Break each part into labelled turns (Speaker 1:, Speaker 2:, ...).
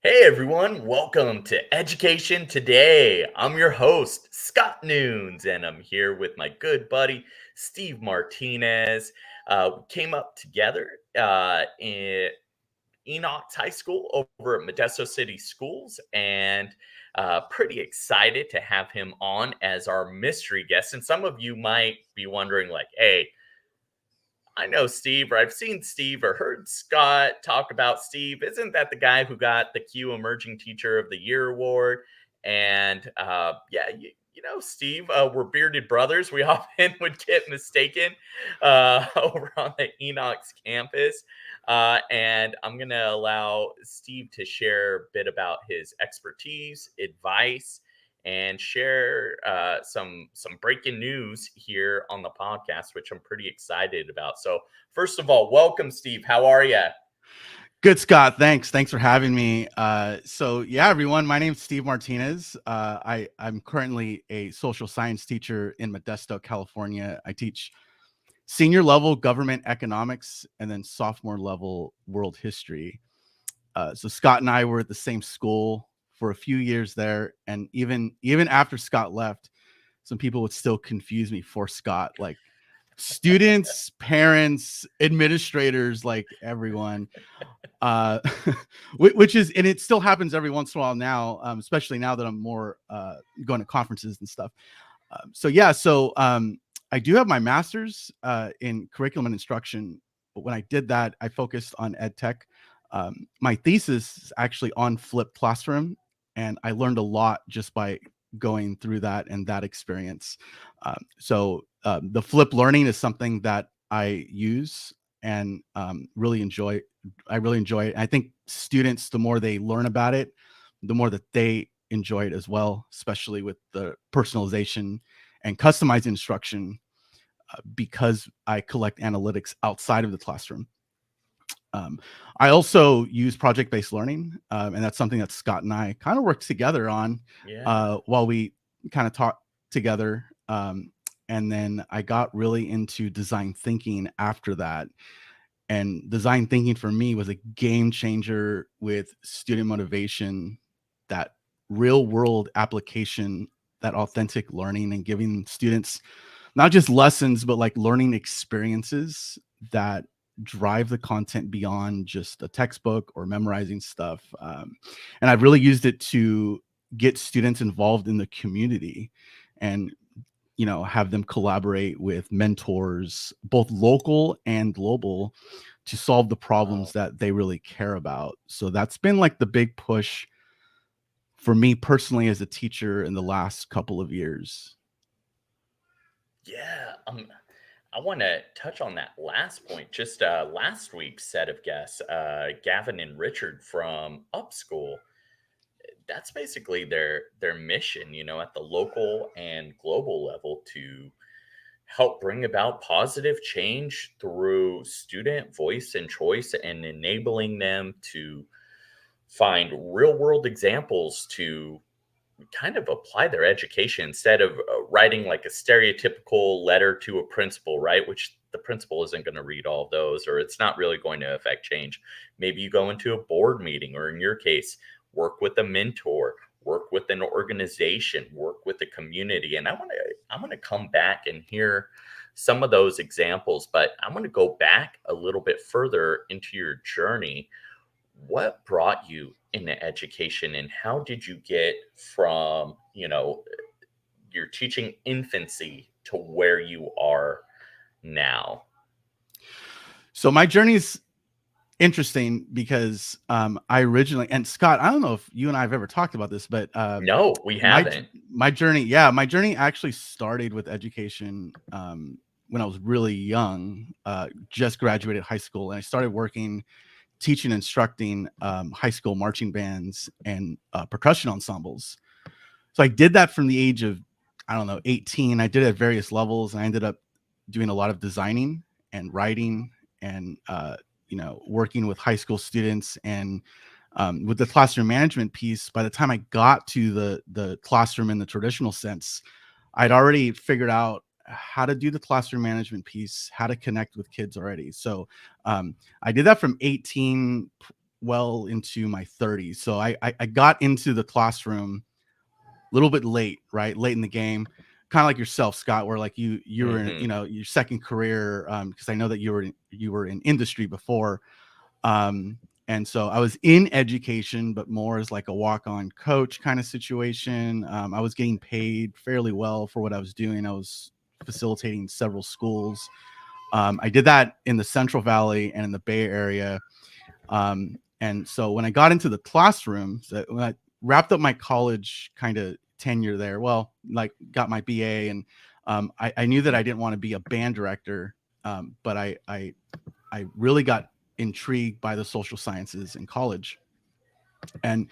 Speaker 1: Hey everyone, welcome to Education Today. I'm your host, Scott Noons, and I'm here with my good buddy, Steve Martinez. We came up together in Enoch High School over at Modesto City Schools, and pretty excited to have him on as our mystery guest. And some of you might be wondering, like, hey, I know Steve, or I've seen Steve, or heard Scott talk about Steve. Isn't that the guy who got the Q Emerging Teacher of the Year award? And yeah, Steve, we're bearded brothers. We often would get mistaken over on the Enoch's campus. And I'm going to allow Steve to share a bit about his expertise, advice, and share some breaking news here on the podcast, which I'm pretty excited about. So, first of all, welcome, Steve. How are you?
Speaker 2: Good, Scott. Thanks for having me. Yeah, everyone, my name's Steve Martinez. I'm currently a social science teacher in Modesto, California. I teach senior level government economics and then sophomore level world history. So Scott and I were at the same school for a few years there, and even after Scott left, some people would still confuse me for Scott, like students, parents, administrators, like everyone. uh which is, and it still happens every once in a while now, especially now that I'm more going to conferences and stuff. I do have my master's in curriculum and instruction, but when I did that, I focused on Edtech. My thesis is actually on flipped classroom, and I learned a lot just by going through that and that experience. The flip learning is something that I use and really enjoy. I really enjoy it. I think students, the more they learn about it, the more that they enjoy it as well, especially with the personalization and customized instruction, because I collect analytics outside of the classroom. I also use project-based learning, and that's something that Scott and I kind of work together on while we kind of talk together. And then I got really into design thinking after that. And design thinking for me was a game changer with student motivation, that real world application, that authentic learning, and giving students not just lessons, but like learning experiences that drive the content beyond just a textbook or memorizing stuff. And I've really used it to get students involved in the community and have them collaborate with mentors, both local and global, to solve the problems that they really care about. So that's been like the big push for me personally as a teacher in the last couple of years.
Speaker 1: Yeah, I want to touch on that last point. Just last week's set of guests, Gavin and Richard from Upschool. That's basically their mission, at the local and global level, to help bring about positive change through student voice and choice, and enabling them to find real world examples to kind of apply their education, instead of writing like a stereotypical letter to a principal, right? Which the principal isn't going to read all of those, or it's not really going to affect change. Maybe you go into a board meeting, or in your case, work with a mentor, work with an organization, work with a community. And I'm going to come back and hear some of those examples, but I'm going to go back a little bit further into your journey. What brought you into education, and how did you get from your teaching infancy to where you are now?
Speaker 2: So my journey's interesting because I originally, and Scott, I don't know if you and I have ever talked about this, but
Speaker 1: No, we haven't.
Speaker 2: my journey actually started with education when I was really young, just graduated high school, and I started working teaching and instructing high school marching bands and percussion ensembles. So I did that from the age of, I don't know, 18. I did it at various levels, and I ended up doing a lot of designing and writing and working with high school students. And with the classroom management piece, by the time I got to the classroom in the traditional sense, I'd already figured out how to do the classroom management piece, how to connect with kids already. So I did that from 18 well into my 30s. So I got into the classroom a little bit late, right? Late in the game, kind of like yourself, Scott, where like you were in,
Speaker 1: Hmm.
Speaker 2: your second career, because I know that you were in industry before. Um, and so I was in education, but more as like a walk-on coach kind of situation. I was getting paid fairly well for what I was doing. I was facilitating several schools. I did that in the Central Valley and in the Bay Area. And so when I got into the classroom, so when I wrapped up my college kind of tenure there, well, like got my BA, and I knew that I didn't want to be a band director, but I really got intrigued by the social sciences in college. And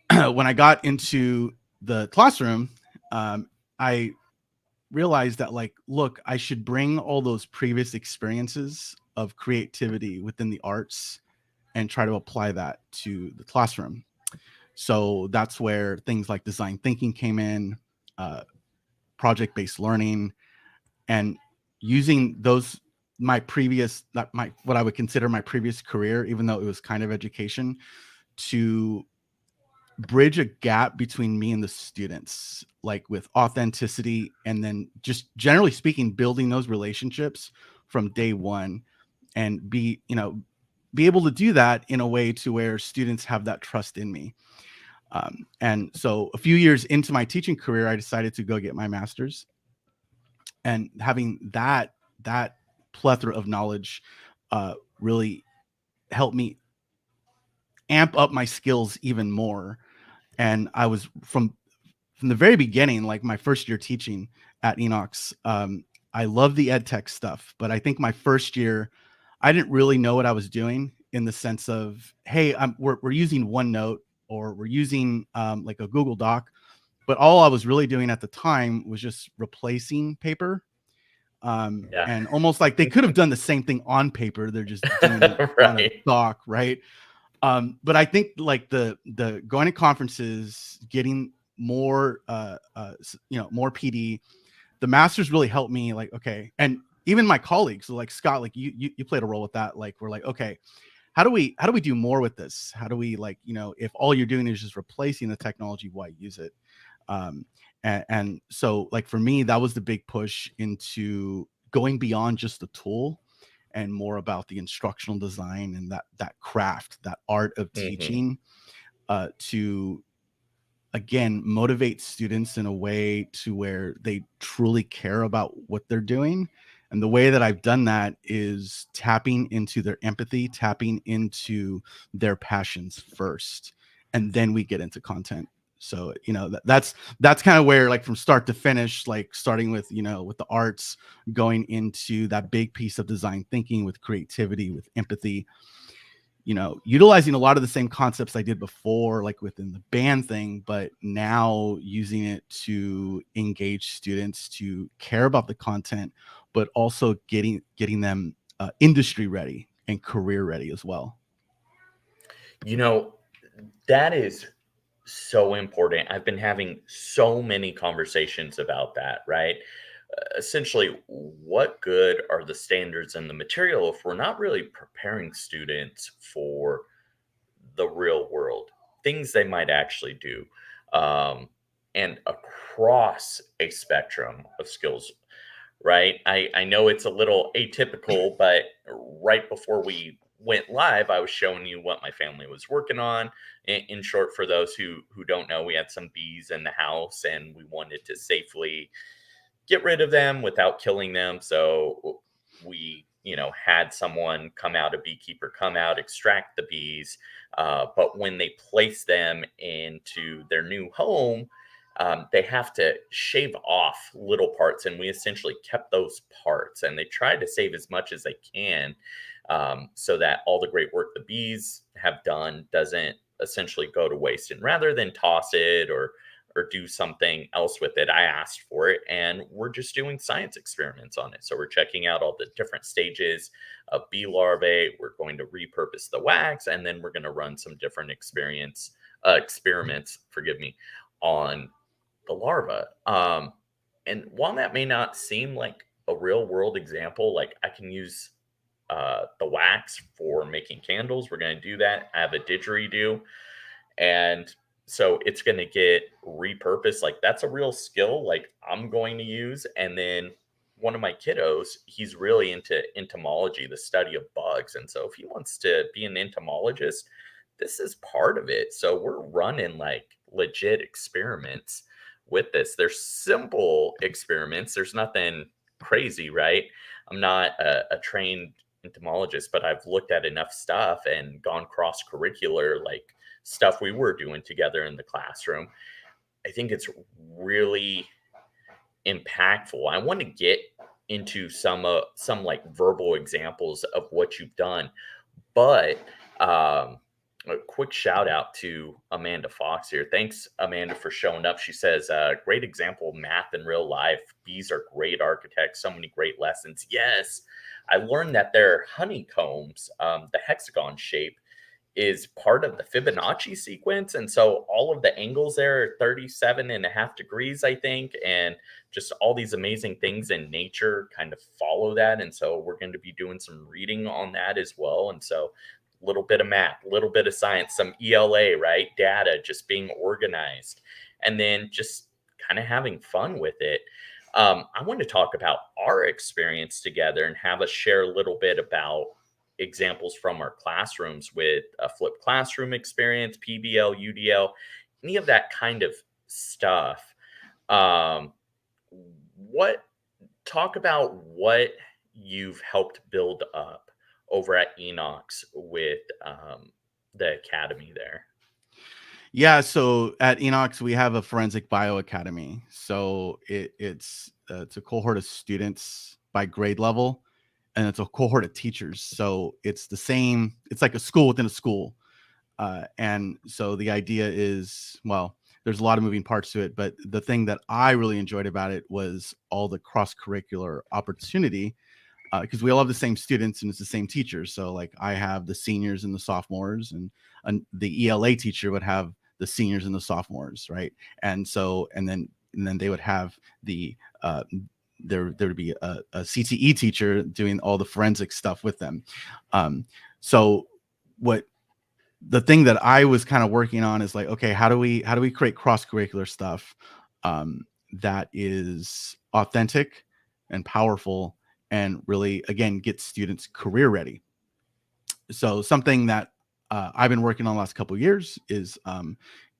Speaker 2: when I got into the classroom, I realized that, like, look, I should bring all those previous experiences of creativity within the arts and try to apply that to the classroom. So that's where things like design thinking came in, uh, project based learning, and using those my previous my what I would consider my previous career, even though it was kind of education, to bridge a gap between me and the students, like with authenticity, and then just generally speaking, building those relationships from day one, and be able to do that in a way to where students have that trust in me. And so a few years into my teaching career, I decided to go get my master's, and having that plethora of knowledge really helped me amp up my skills even more. And I was from the very beginning, like my first year teaching at Enox, I love the Edtech stuff, but I think my first year, I didn't really know what I was doing, in the sense of, hey, we're using OneNote, or we're using like a Google Doc, but all I was really doing at the time was just replacing paper.
Speaker 1: Yeah.
Speaker 2: And almost like they could have done the same thing on paper, they're just doing it on a
Speaker 1: Right.
Speaker 2: doc, right? But I think like the going to conferences, getting more more PD, the masters really helped me, like, okay. And even my colleagues, so like Scott, like you played a role with that. Like, we're like, okay, how do we do more with this? How do we, like, if all you're doing is just replacing the technology, why use it? Um and, and so, like, for me, that was the big push into going beyond just the tool, and more about the instructional design, and that craft, that art of
Speaker 1: Hmm.
Speaker 2: teaching, to again motivate students in a way to where they truly care about what they're doing. And the way that I've done that is tapping into their empathy, tapping into their passions first, and then we get into content. So that's kind of where, like, from start to finish, like starting with with the arts, going into that big piece of design thinking with creativity, with empathy, utilizing a lot of the same concepts I did before, like within the band thing, but now using it to engage students to care about the content, but also getting them industry ready and career ready as well.
Speaker 1: You know, that is so important. I've been having so many conversations about that, right? Essentially, what good are the standards and the material if we're not really preparing students for the real world, things they might actually do, um, and across a spectrum of skills, right? I know it's a little atypical, but right before we went live, I was showing you what my family was working on. In short, for those who don't know, we had some bees in the house, and we wanted to safely get rid of them without killing them. So we, had someone come out, a beekeeper come out, extract the bees. But when they place them into their new home, they have to shave off little parts. And we essentially kept those parts, and they tried to save as much as they can, so that all the great work the bees have done doesn't essentially go to waste. And rather than toss it or do something else with it, I asked for it, and we're just doing science experiments on it. So we're checking out all the different stages of bee larvae. We're going to repurpose the wax, and then we're going to run some different experiments, forgive me, on the larva. And while that may not seem like a real world example, like I can use the wax for making candles. We're going to do that. I have a didgeridoo, and so it's going to get repurposed. Like that's a real skill. Like I'm going to use, and then one of my kiddos, he's really into entomology, the study of bugs, and so if he wants to be an entomologist, this is part of it. So we're running like legit experiments with this. There's simple experiments. There's nothing crazy, right? I'm not a trained entomologist, but I've looked at enough stuff and gone cross curricular, like stuff we were doing together in the classroom. I think it's really impactful. I want to get into some like verbal examples of what you've done, but a quick shout out to Amanda Fox here. Thanks, Amanda, for showing up. She says, great example of math in real life. Bees are great architects. So many great lessons. Yes, I learned that their honeycombs, the hexagon shape, is part of the Fibonacci sequence. And so all of the angles there are 37.5 degrees, I think. And just all these amazing things in nature kind of follow that. And so we're going to be doing some reading on that as well. And so a little bit of math, a little bit of science, some ELA, right? Data, just being organized, and then just kind of having fun with it. I want to talk about our experience together and have us share a little bit about examples from our classrooms with a flipped classroom experience, PBL, UDL, any of that kind of stuff. Um, what talk about what you've helped build up over at Enox with the academy there.
Speaker 2: Yeah, so at Enox, we have a forensic bio academy. So it's a cohort of students by grade level, and it's a cohort of teachers. So it's the same. It's like a school within a school, and so the idea is, well, there's a lot of moving parts to it, but the thing that I really enjoyed about it was all the cross curricular opportunity, because we all have the same students and it's the same teachers. So like I have the seniors and the sophomores, and the ELA teacher would have the seniors and the sophomores, right? And so and then they would have the there would be a CTE teacher doing all the forensic stuff with them. So what the thing that I was kind of working on is like, okay, how do we create cross curricular stuff that is authentic and powerful and really, again, get students career ready. So something that I've been working on the last couple of years is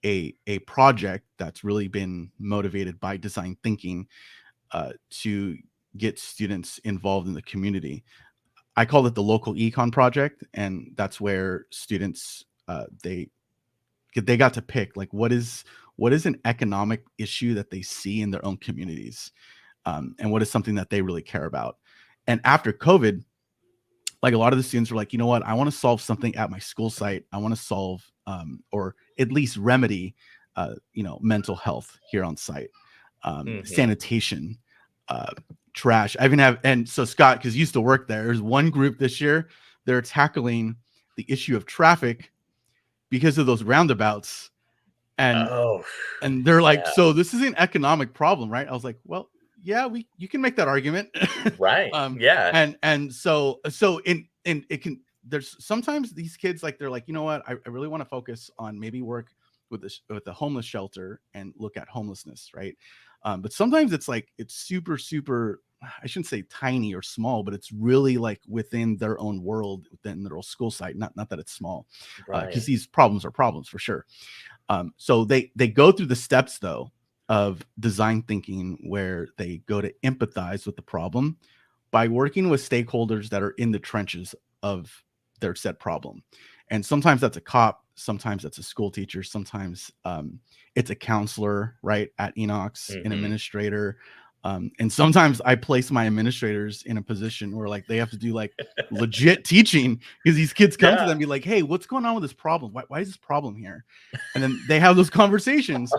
Speaker 2: a project that's really been motivated by design thinking to get students involved in the community. I call it the local Econ project, and that's where students they got to pick like what is an economic issue that they see in their own communities, and what is something that they really care about. And after COVID, like a lot of the students were like, you know what, I want to solve something at my school site. I want to solve or at least remedy mental health here on site, sanitation, trash. I even have, and so Scott, because you used to work there, there's one group this year, they're tackling the issue of traffic because of those roundabouts. And
Speaker 1: Oh,
Speaker 2: they're like,
Speaker 1: yeah,
Speaker 2: so this is an economic problem, right? I was like, well, yeah, you can make that argument.
Speaker 1: right. Yeah,
Speaker 2: And so in it can, there's sometimes these kids, like they're like, you know what, I really want to focus on maybe work with the homeless shelter and look at homelessness, right? But sometimes it's like it's super, I shouldn't say tiny or small, but it's really like within their own world, within their own school site. Not that it's small, because
Speaker 1: right.
Speaker 2: these problems are problems for sure. So they go through the steps though of design thinking, where they go to empathize with the problem by working with stakeholders that are in the trenches of their set problem. And sometimes that's a cop, sometimes that's a school teacher, sometimes it's a counselor, right, at Enox, an
Speaker 1: Hmm.
Speaker 2: administrator. And sometimes I place my administrators in a position where like they have to do like legit teaching, because these kids come to them
Speaker 1: Yeah.
Speaker 2: and be like, hey, what's going on with this problem? Why is this problem here? And then they have those conversations.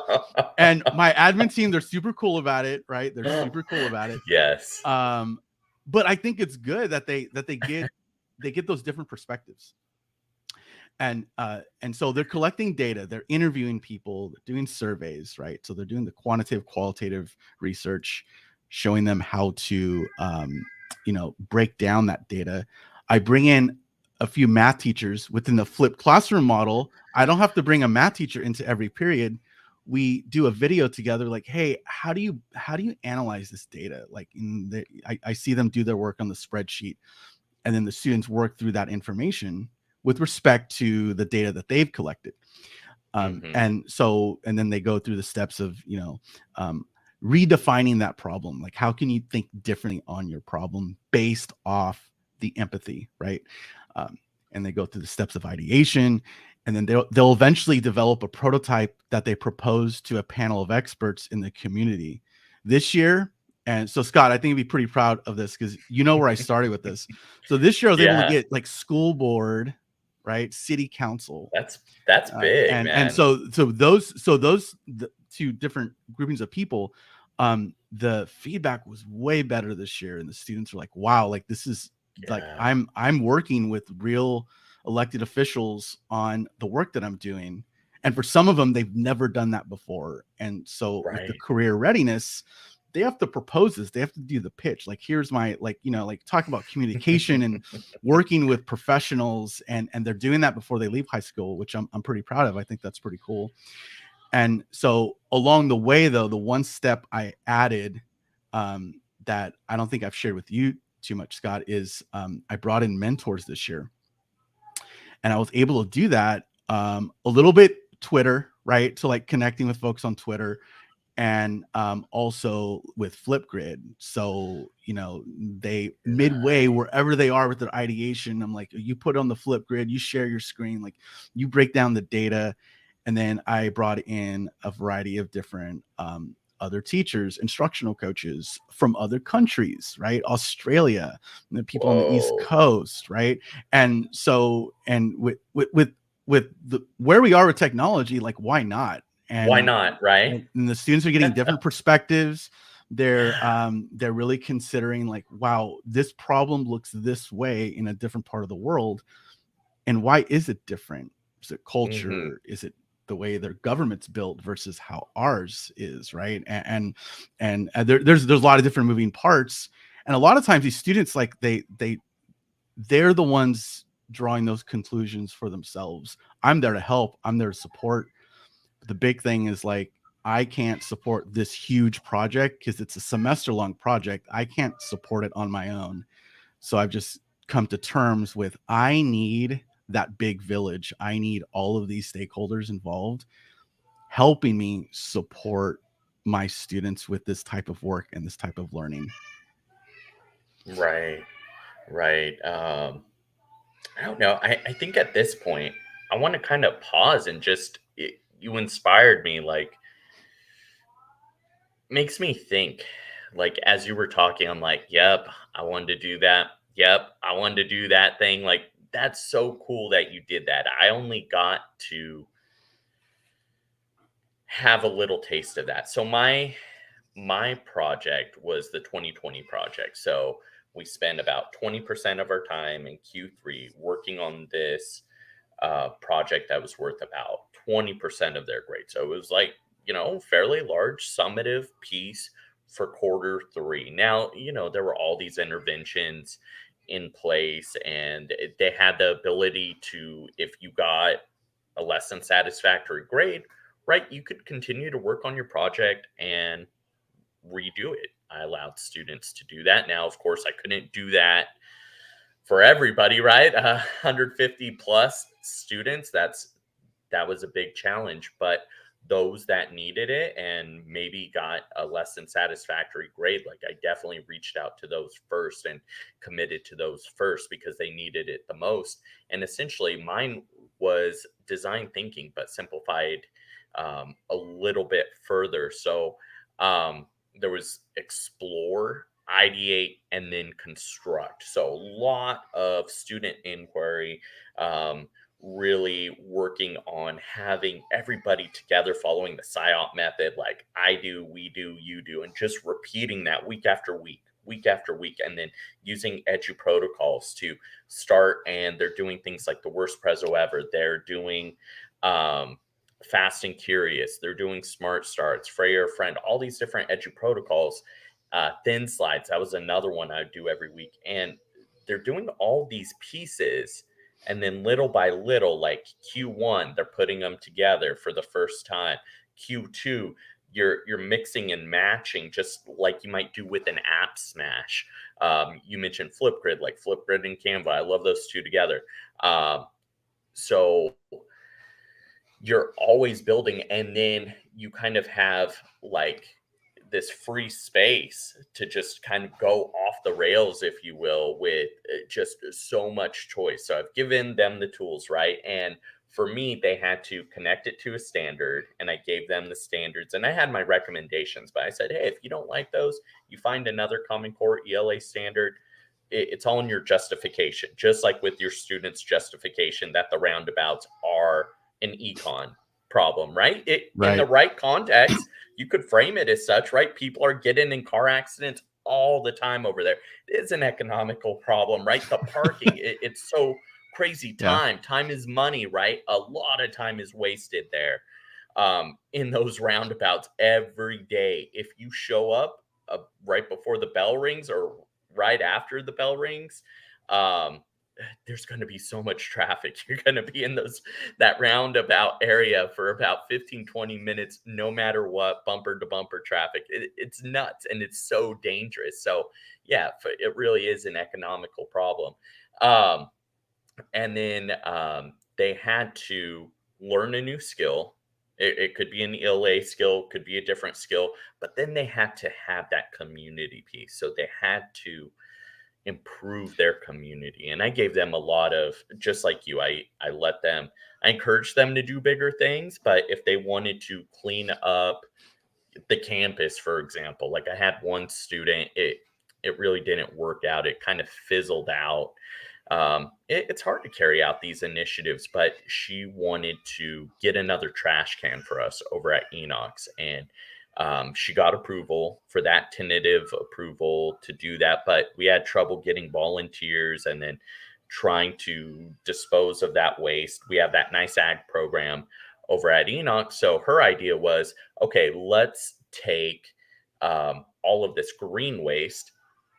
Speaker 2: And my admin team, they're super cool about it, right? They're super cool about it.
Speaker 1: Yes.
Speaker 2: But I think it's good that they get those different perspectives. And so they're collecting data, they're interviewing people, they're doing surveys, right? So they're doing the quantitative, qualitative research, showing them how to break down that data. I bring in a few math teachers within the flipped classroom model. I don't have to bring a math teacher into every period. We do a video together, like, hey, how do you analyze this data? Like, I see them do their work on the spreadsheet, and then the students work through that information with respect to the data that they've collected.
Speaker 1: Hmm.
Speaker 2: And then they go through the steps of, redefining that problem. Like, how can you think differently on your problem based off the empathy, right? Um, and they go through the steps of ideation, and then they'll eventually develop a prototype that they propose to a panel of experts in the community this year. And so, Scott, I think you'd be pretty proud of this because you know where I started with this. So this year I was able to
Speaker 1: Yeah,
Speaker 2: get like school board, right, city council,
Speaker 1: that's big,
Speaker 2: and
Speaker 1: man.
Speaker 2: those the two different groupings of people, the feedback was way better this year, and the students were like, wow, like, this is like,
Speaker 1: Yeah,
Speaker 2: I'm working with real elected officials on the work that I'm doing. And for some of them, they've never done that before. And so with the
Speaker 1: right.
Speaker 2: career readiness, they have to propose this, they have to do the pitch, like, here's my, like, like, talk about communication and working with professionals, and they're doing that before they leave high school, which I'm pretty proud of. I think that's pretty cool. And so along the way, though, the one step I added, that I don't think I've shared with you too much, Scott, is, I brought in mentors this year, and I was able to do that, a little bit Twitter, right? So, like, connecting with folks on Twitter, and also with Flipgrid. So, they midway
Speaker 1: Right.
Speaker 2: wherever they are with their ideation, I'm like, you put on the Flipgrid, you share your screen, like, you break down the data. And then I brought in a variety of different, other teachers, instructional coaches from other countries, right? Australia, the people on the East
Speaker 1: Whoa.
Speaker 2: Coast, right? And so, and with the where we are with technology, like, why not?
Speaker 1: Why
Speaker 2: And
Speaker 1: not, right?
Speaker 2: and the students are getting different perspectives. They're really considering, like, wow, this problem looks this way in a different part of the world, and why is it different? Is it
Speaker 1: Hmm.
Speaker 2: culture? Is it the way their government's built versus how ours is, right? There's a lot of different moving parts, and a lot of times these students, like, they're the ones drawing those conclusions for themselves. I'm there to help. I'm there to support. The big thing is, like, I can't support this huge project because it's a semester long project. I can't support it on my own. So I've just come to terms with, I need that big village. I need all of these stakeholders involved helping me support my students with this type of work and this type of learning.
Speaker 1: Right, right. I don't know. I think at this point, I want to kind of pause and just, you inspired me. Like, makes me think. Like, as you were talking, I'm like, yep, I wanted to do that. Yep, I wanted to do that thing. Like, that's so cool that you did that. I only got to have a little taste of that. So my project was the 2020 project. So we spent about 20% of our time in Q3 working on this project that was worth about 20% of their grade. So it was like, fairly large summative piece for quarter 3. Now, there were all these interventions in place, and they had the ability to, if you got a less than satisfactory grade, right, you could continue to work on your project and redo it. I allowed students to do that. Now, of course, I couldn't do that for everybody, right? 150 plus students. That was a big challenge, but those that needed it and maybe got a less than satisfactory grade, like, I definitely reached out to those first and committed to those first because they needed it the most. And essentially, mine was design thinking, but simplified a little bit further. So there was explore, ideate, and then construct. So a lot of student inquiry, really working on having everybody together following the SIOP method, like, I do, we do, you do, and just repeating that week after week, week after week, and then using edu protocols to start. And they're doing things like the worst prezzo ever. They're doing um, fast and curious. They're doing smart starts, Freya friend, all these different edu protocols. Thin slides, that was another one I would do every week. And they're doing all these pieces, and then little by little, like Q1, they're putting them together for the first time. Q2, you're mixing and matching just like you might do with an app smash. You mentioned Flipgrid, like Flipgrid and Canva. I love those two together. So you're always building, and then you kind of have like this free space to just kind of go off the rails, if you will, with just so much choice. So I've given them the tools, right? And for me, they had to connect it to a standard, and I gave them the standards, and I had my recommendations. But I said, hey, if you don't like those, you find another Common Core ELA standard. It's all in your justification, just like with your students' justification that the roundabouts are an econ problem, right? In the
Speaker 2: Right.
Speaker 1: right context, you could frame it as such, right? People are getting in car accidents all the time over there. It's an economical problem, right? The parking, it's so crazy.
Speaker 2: Yeah.
Speaker 1: Time is money, right? A lot of time is wasted there in those roundabouts every day. If you show up right before the bell rings or right after the bell rings, um, there's going to be so much traffic. You're going to be in that roundabout area for about 15, 20 minutes, no matter what, bumper to bumper traffic. It's nuts, and it's so dangerous. So yeah, it really is an economical problem. Um, and then they had to learn a new skill. It could be an ELA skill, could be a different skill, but then they had to have that community piece. So they had to improve their community. And I gave them a lot of, just like you, I encouraged them to do bigger things, but if they wanted to clean up the campus, for example, like I had one student, it really didn't work out. It kind of fizzled out. It's hard to carry out these initiatives, but she wanted to get another trash can for us over at Enox, and she got approval for that, tentative approval to do that, but we had trouble getting volunteers and then trying to dispose of that waste. We have that nice ag program over at Enoch. So her idea was, okay, let's take all of this green waste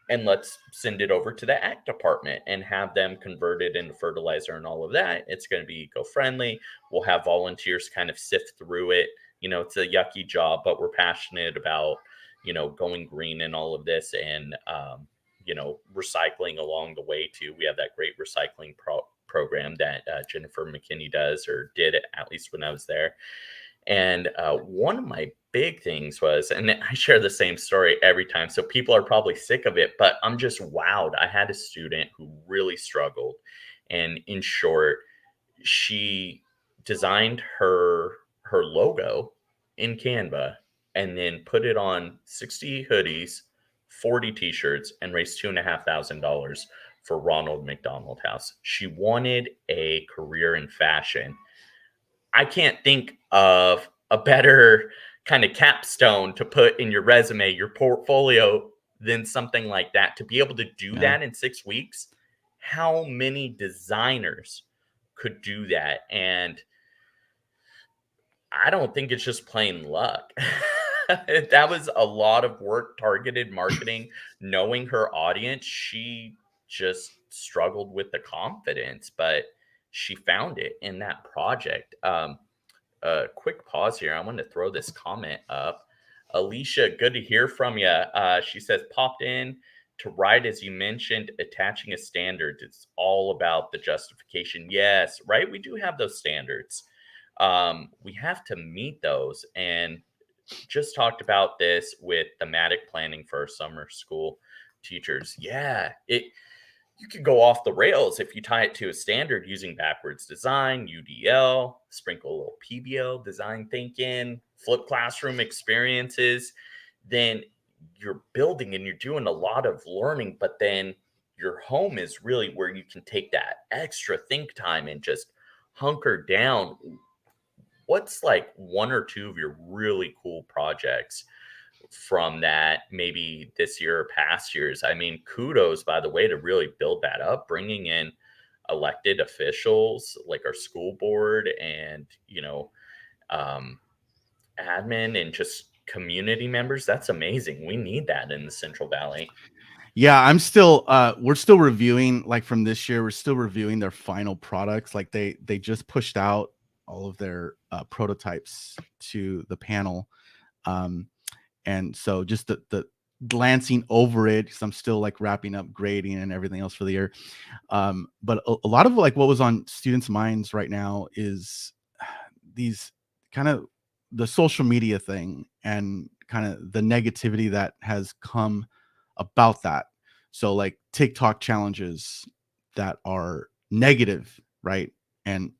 Speaker 1: and let's send it over to the ag department and have them convert it into fertilizer and all of that. It's going to be eco-friendly. We'll have volunteers kind of sift through it. It's a yucky job, but we're passionate about, going green and all of this, and, recycling along the way too. We have that great recycling program that Jennifer McKinney does, or did, at least when I was there. And one of my big things was, and I share the same story every time, so people are probably sick of it, but I'm just wowed. I had a student who really struggled. And in short, she designed her logo in Canva and then put it on 60 hoodies, 40 t-shirts, and raised $2,500 for Ronald McDonald House. She wanted a career in fashion. I can't think of a better kind of capstone to put in your resume, your portfolio, than something like that. To be able to do
Speaker 2: Yeah.
Speaker 1: that in 6 weeks, how many designers could do that? And I don't think it's just plain luck. That was a lot of work, targeted marketing, knowing her audience. She just struggled with the confidence, but she found it in that project. Quick pause here. I want to throw this comment up. Alicia, good to hear from you. She says, popped in to write as you mentioned, attaching a standard. It's all about the justification. Yes, right. We do have those standards. We have to meet those. And just talked about this with thematic planning for our summer school teachers. Yeah, you could go off the rails if you tie it to a standard using backwards design, UDL, sprinkle a little PBL, design thinking, flip classroom experiences. Then you're building and you're doing a lot of learning, but then your home is really where you can take that extra think time and just hunker down. What's like one or two of your really cool projects from that, maybe this year or past years? I mean, kudos, by the way, to really build that up, bringing in elected officials like our school board and, um, admin and just community members. That's amazing. We need that in the Central Valley.
Speaker 2: Yeah, I'm still we're still reviewing, like, from this year, we're still reviewing their final products. Like, they just pushed out all of their prototypes to the panel. Um and so just the glancing over it, because I'm still like wrapping up grading and everything else for the year. But a lot of like what was on students' minds right now is these kind of the social media thing and kind of the negativity that has come about that. So like TikTok challenges that are negative, right? And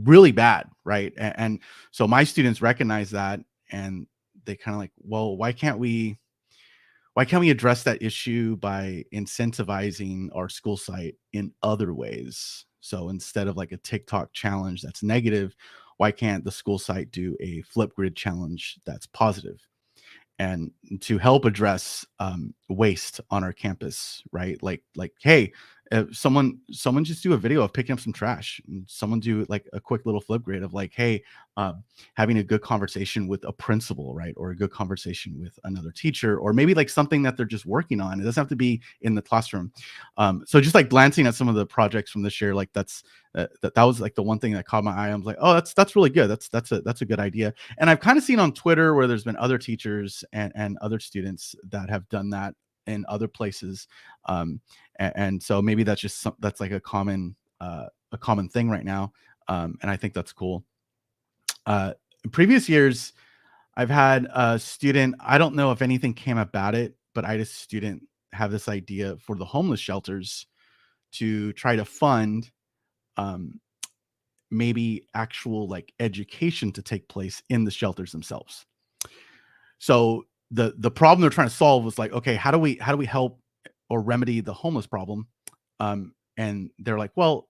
Speaker 2: really bad, right? And so my students recognize that, and they kind of like, well, why can't we address that issue by incentivizing our school site in other ways? So instead of like a TikTok challenge that's negative, why can't the school site do a Flipgrid challenge that's positive? And to help address waste on our campus, right? Like, hey, someone just do a video of picking up some trash. And someone do like a quick little flip grade of like, hey, having a good conversation with a principal, right, or a good conversation with another teacher, or maybe like something that they're just working on. It doesn't have to be in the classroom. So just like glancing at some of the projects from this year, like that was like the one thing that caught my eye. I was like, oh, that's really good. That's a good idea. And I've kind of seen on Twitter where there's been other teachers and other students that have done that in other places. And so maybe that's just that's like a common thing right now. And I think that's cool. In previous years, I've had a student, I don't know if anything came about it, but I had a student have this idea for the homeless shelters to try to fund um, maybe actual like education to take place in the shelters themselves. So the problem they're trying to solve was like, okay, how do we help or remedy the homeless problem? And they're like, well,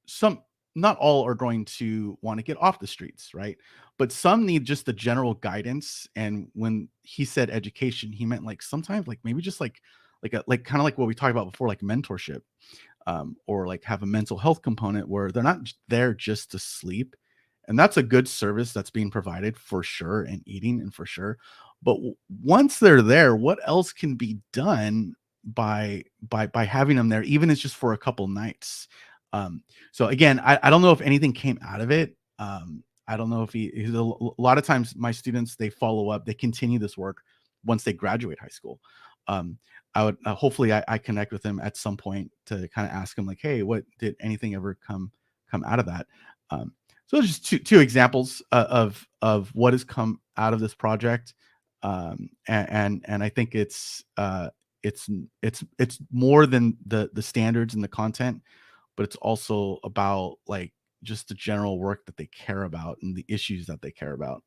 Speaker 2: some not all are going to want to get off the streets, right? But some need just the general guidance. And when he said education, he meant like sometimes like maybe just like kind of like what we talked about before, like mentorship, or like have a mental health component where they're not there just to sleep. And that's a good service that's being provided for sure, and eating and for sure. But once they're there, what else can be done by having them there, even if it's just for a couple nights? So again, I don't know if anything came out of it. I don't know if a lot of times my students, they follow up, they continue this work once they graduate high school. Um, I would hopefully I connect with him at some point to kind of ask him like, hey, what did anything ever come out of that? Um, so just two examples of what has come out of this project, and I think it's it's more than the standards and the content, but it's also about like just the general work that they care about and the issues that they care about.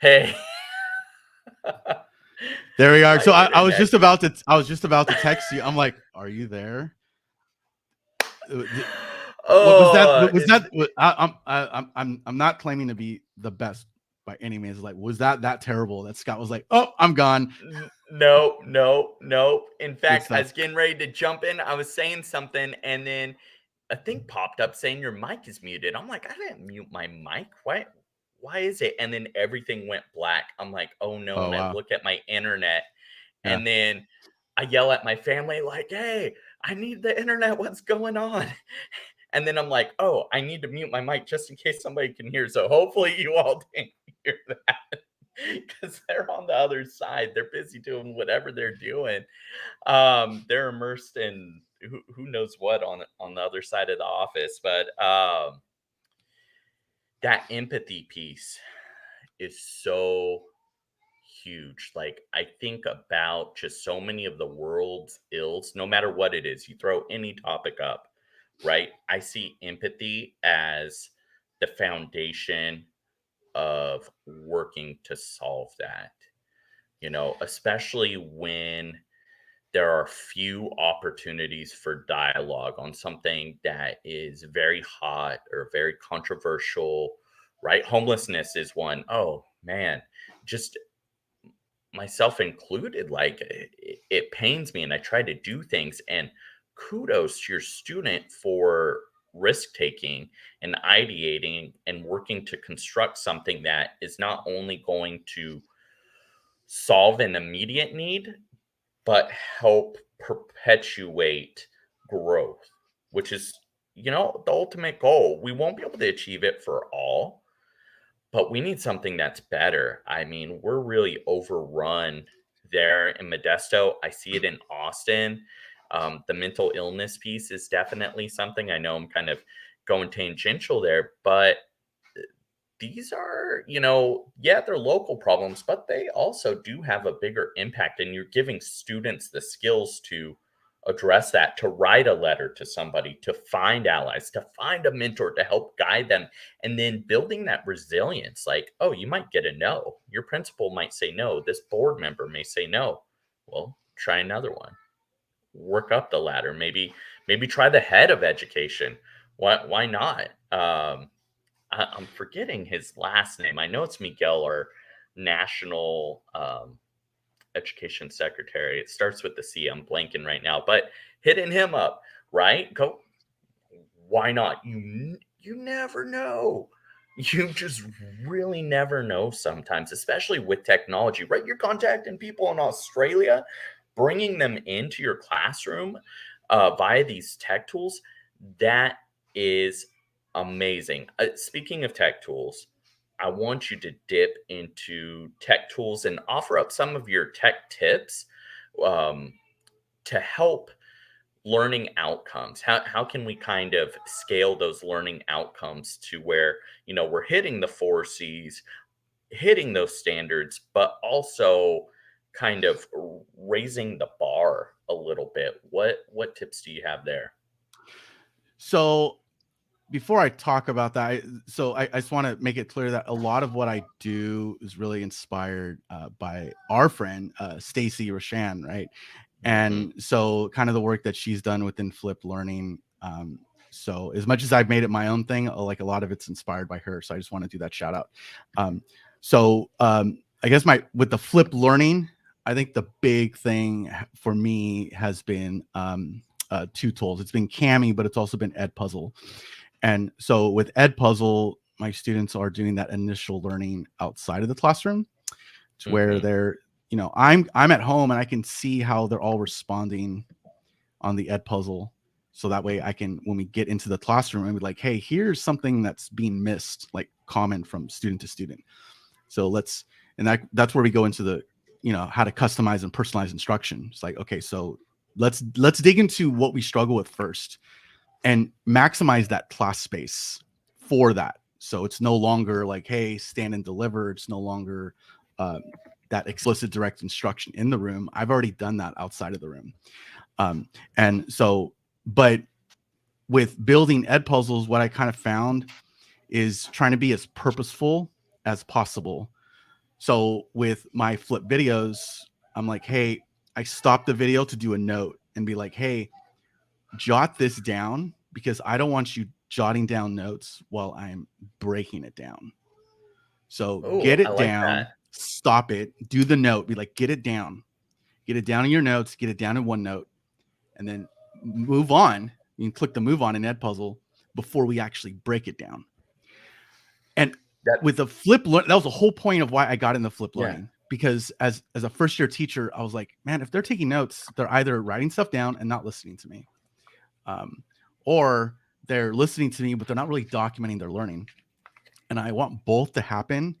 Speaker 1: Hey.
Speaker 2: There we are.
Speaker 1: My
Speaker 2: So I was
Speaker 1: internet
Speaker 2: just
Speaker 1: just
Speaker 2: about to text you. I'm like, are you there? What was that?
Speaker 1: oh,
Speaker 2: Was that? I'm not claiming to be the best by any means. Like, was that terrible? That Scott was like, oh, I'm gone.
Speaker 1: no, no, no. In
Speaker 2: Good
Speaker 1: fact, I
Speaker 2: stuff.
Speaker 1: was getting ready to jump in. I was saying something, and then a thing popped up saying your mic is muted. I'm like, I didn't mute my mic. Why is it? And then everything went black. I'm like, oh no.
Speaker 2: Oh
Speaker 1: And I
Speaker 2: wow.
Speaker 1: look at my internet,
Speaker 2: Yeah.
Speaker 1: and then I yell at my family, like, hey, I need the internet. What's going on? And then I'm like, oh, I need to mute my mic just in case somebody can hear. So hopefully you all didn't hear that because they're on the other side. They're busy doing whatever they're doing. They're immersed in who knows what on the other side of the office. But that empathy piece is so huge. Like, I think about just so many of the world's ills, no matter what it is. You throw any topic up, right? I see empathy as the foundation of working to solve that. especially when there are few opportunities for dialogue on something that is very hot or very controversial, right? Homelessness is one. Oh man, just myself included, like it pains me, and I try to do things. And kudos to your student for risk taking and ideating and working to construct something that is not only going to solve an immediate need, but help perpetuate growth, which is, the ultimate goal. We won't be able to achieve it for all, but we need something that's better. I mean, we're really overrun there in Modesto. I see it in Austin. The mental illness piece is definitely something. I know I'm kind of going tangential there, but these are, yeah, they're local problems, but they also do have a bigger impact. And you're giving students the skills to address that, to write a letter to somebody, to find allies, to find a mentor to help guide them, and then building that resilience. Like, oh, you might get a no. Your principal might say no. This board member may say no. Well, try another one. Work up the ladder. Maybe try the head of education. Why not? I'm forgetting his last name. I know it's Miguel, our national education secretary. It starts with the C. I'm blanking right now, but hitting him up, right? Go. Why not? You never know. You just really never know sometimes, especially with technology, right? You're contacting people in Australia, bringing them into your classroom via these tech tools. That is amazing. Speaking of tech tools, I want you to dip into tech tools and offer up some of your tech tips um, to help learning outcomes. How can we kind of scale those learning outcomes to where, we're hitting the four C's, hitting those standards, but also kind of raising the bar a little bit? What tips do you have there?
Speaker 2: So before I talk about that, I just want to make it clear that a lot of what I do is really inspired by our friend Stacy Rashan, right?
Speaker 1: Hmm.
Speaker 2: And so kind of the work that she's done within flipped learning. So as much as I've made it my own thing, like a lot of it's inspired by her. So I just want to do that shout out. Um, I guess with the flipped learning, I think the big thing for me has been two tools. It's been Cami, but it's also been Edpuzzle. And so with Edpuzzle, my students are doing that initial learning outside of the classroom, to where
Speaker 1: Hmm.
Speaker 2: they're, I'm at home and I can see how they're all responding on the Edpuzzle. So that way I can, when we get into the classroom, and be like, hey, here's something that's being missed, like common from student to student. So that's where we go into the, how to customize and personalize instruction. It's like, okay, so let's dig into what we struggle with first and maximize that class space for that. So it's no longer like, hey, stand and deliver. It's no longer that explicit direct instruction in the room. I've already done that outside of the room. And so, but with building Edpuzzles, what I kind of found is trying to be as purposeful as possible. So with my flip videos, I'm like, hey, I stop the video to do a note and be like, hey, jot this down, because I don't want you jotting down notes while I'm breaking it down. So
Speaker 1: Oh,
Speaker 2: get
Speaker 1: I
Speaker 2: it
Speaker 1: like
Speaker 2: down,
Speaker 1: that.
Speaker 2: stop it, do the note, be like, get it down in your notes, get it down in OneNote, and then move on. You can click the move on in Edpuzzle before we actually break it down. And
Speaker 1: That
Speaker 2: with the flip, that was the whole point of why I got into flip
Speaker 1: Yeah.
Speaker 2: learning. Because as a first year teacher, I was like, man, if they're taking notes, they're either writing stuff down and not listening to me, or they're listening to me, but they're not really documenting their learning. And I want both to happen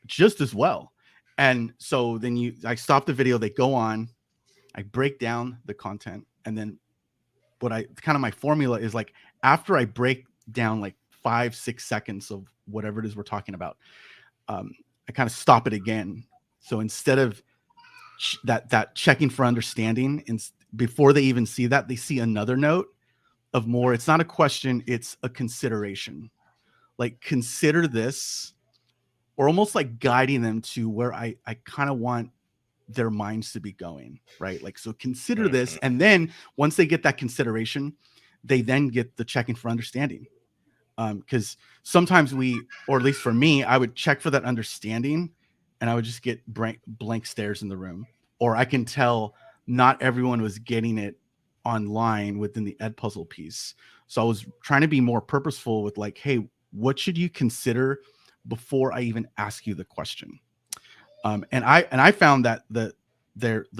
Speaker 2: just as well. And so then I stop the video, they go on, I break down the content, and then my formula is like, after I break down like 5-6 seconds of whatever it is we're talking about, I kind of stop it again. So instead of that checking for understanding, and before they even see that, they see another note of more. It's not a question, it's a consideration. Like, consider this, or almost like guiding them to where I kind of want their minds to be going, right? Like, so consider this.
Speaker 1: Mhm.
Speaker 2: And then once they get that consideration, they then get the checking for understanding. Because sometimes or at least for me, I would check for that understanding and I would just get blank stares in the room. Or I can tell not everyone was getting it online within the Edpuzzle piece. So I was trying to be more purposeful with like, hey, what should you consider before I even ask you the question? And I found that the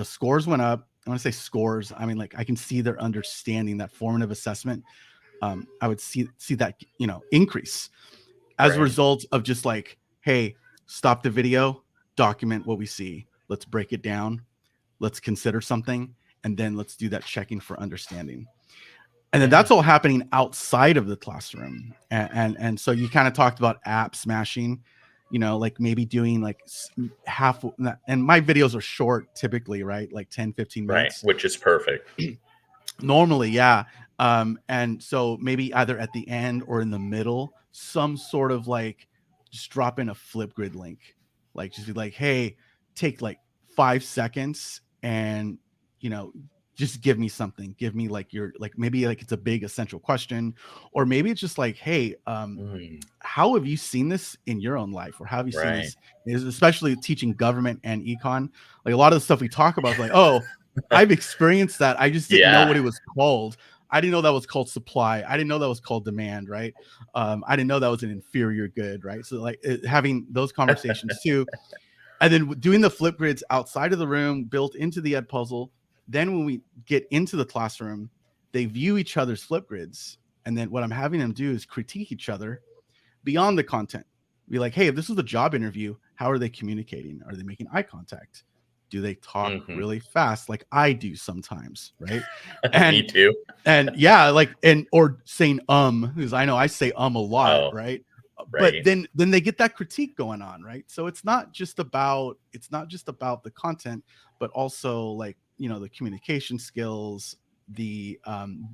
Speaker 2: scores went up. I want to say scores. I mean, like I can see their understanding, that formative assessment. I would see that increase as a
Speaker 1: Right.
Speaker 2: result of just like, hey, stop the video, document what we see, let's break it down, let's consider something, and then let's do that checking for understanding. And then
Speaker 1: Yeah.
Speaker 2: that's all happening outside of the classroom. And so you kind of talked about app smashing, like maybe doing like half, and my videos are short typically, right? Like 10-15
Speaker 1: Right.
Speaker 2: minutes.
Speaker 1: Which is perfect.
Speaker 2: Normally, yeah. And so maybe either at the end or in the middle, some sort of like just drop in a Flipgrid link. Like just be like, hey, take like 5 seconds and just give me something. Give me like your like maybe like it's a big essential question, or maybe it's just like, hey,
Speaker 1: Mm,
Speaker 2: how have you seen this in your own life, or how have you seen
Speaker 1: right.
Speaker 2: this, especially teaching government and econ? Like a lot of the stuff we talk about is like, oh, I've experienced that. I just didn't know
Speaker 1: Yeah.
Speaker 2: what it was called. I didn't know that was called supply. I didn't know that was called demand, right? I didn't know that was an inferior good, right? So like having those conversations too, and then doing the flip grids outside of the room, built into the ed puzzle. Then when we get into the classroom, they view each other's flip grids, and then what I'm having them do is critique each other beyond the content. Be like, hey, if this is a job interview, how are they communicating? Are they making eye contact? Do they talk
Speaker 1: Mhm.
Speaker 2: really fast like I do sometimes, right?
Speaker 1: Me
Speaker 2: and
Speaker 1: too.
Speaker 2: and yeah, like, and or saying because I know I say a lot,
Speaker 1: Oh,
Speaker 2: right? But
Speaker 1: right.
Speaker 2: then they get that critique going on, right? So it's not just about the content, but also like the communication skills, the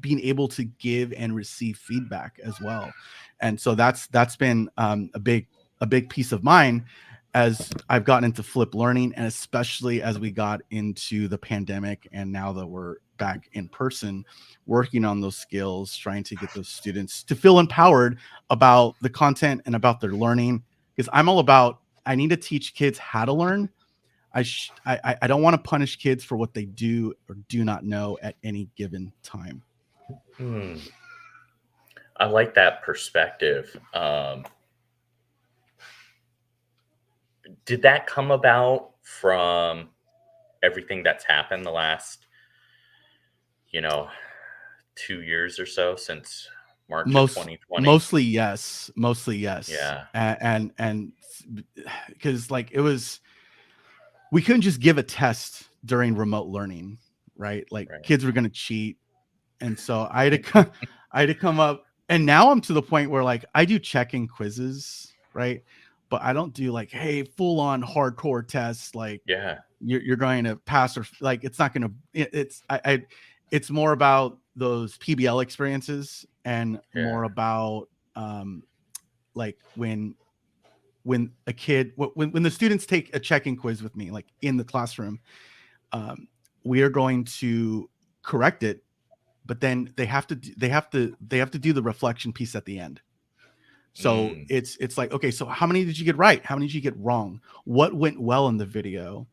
Speaker 2: being able to give and receive feedback as well. And so that's been a big piece of mine as I've gotten into flip learning, and especially as we got into the pandemic and now that we're back in person working on those skills, trying to get those students to feel empowered about the content and about their learning. Because I'm all about, I need to teach kids how to learn. I don't want to punish kids for what they do or do not know at any given time.
Speaker 1: Hmm. I like that perspective. Did that come about from everything that's happened the last, you know, 2 years or so since March of
Speaker 2: Most
Speaker 1: 2020?
Speaker 2: mostly yes, mostly yes.
Speaker 1: Yeah.
Speaker 2: And because like we couldn't just give a test during remote learning, right? Like
Speaker 1: Right.
Speaker 2: kids were going to cheat. And so I had to come up, and now I'm to the point where like I do check-in quizzes, right? But I don't do like, hey, full on hardcore tests like
Speaker 1: Yeah.
Speaker 2: you're going to pass, or like it's not going to it's more about those PBL experiences and
Speaker 1: Yeah.
Speaker 2: more about like when a kid when the students take a check-in quiz with me like in the classroom, um, we are going to correct it, but then they have to do the reflection piece at the end. So
Speaker 1: Mm,
Speaker 2: it's like, okay, so how many did you get right, how many did you get wrong, what went well in the video?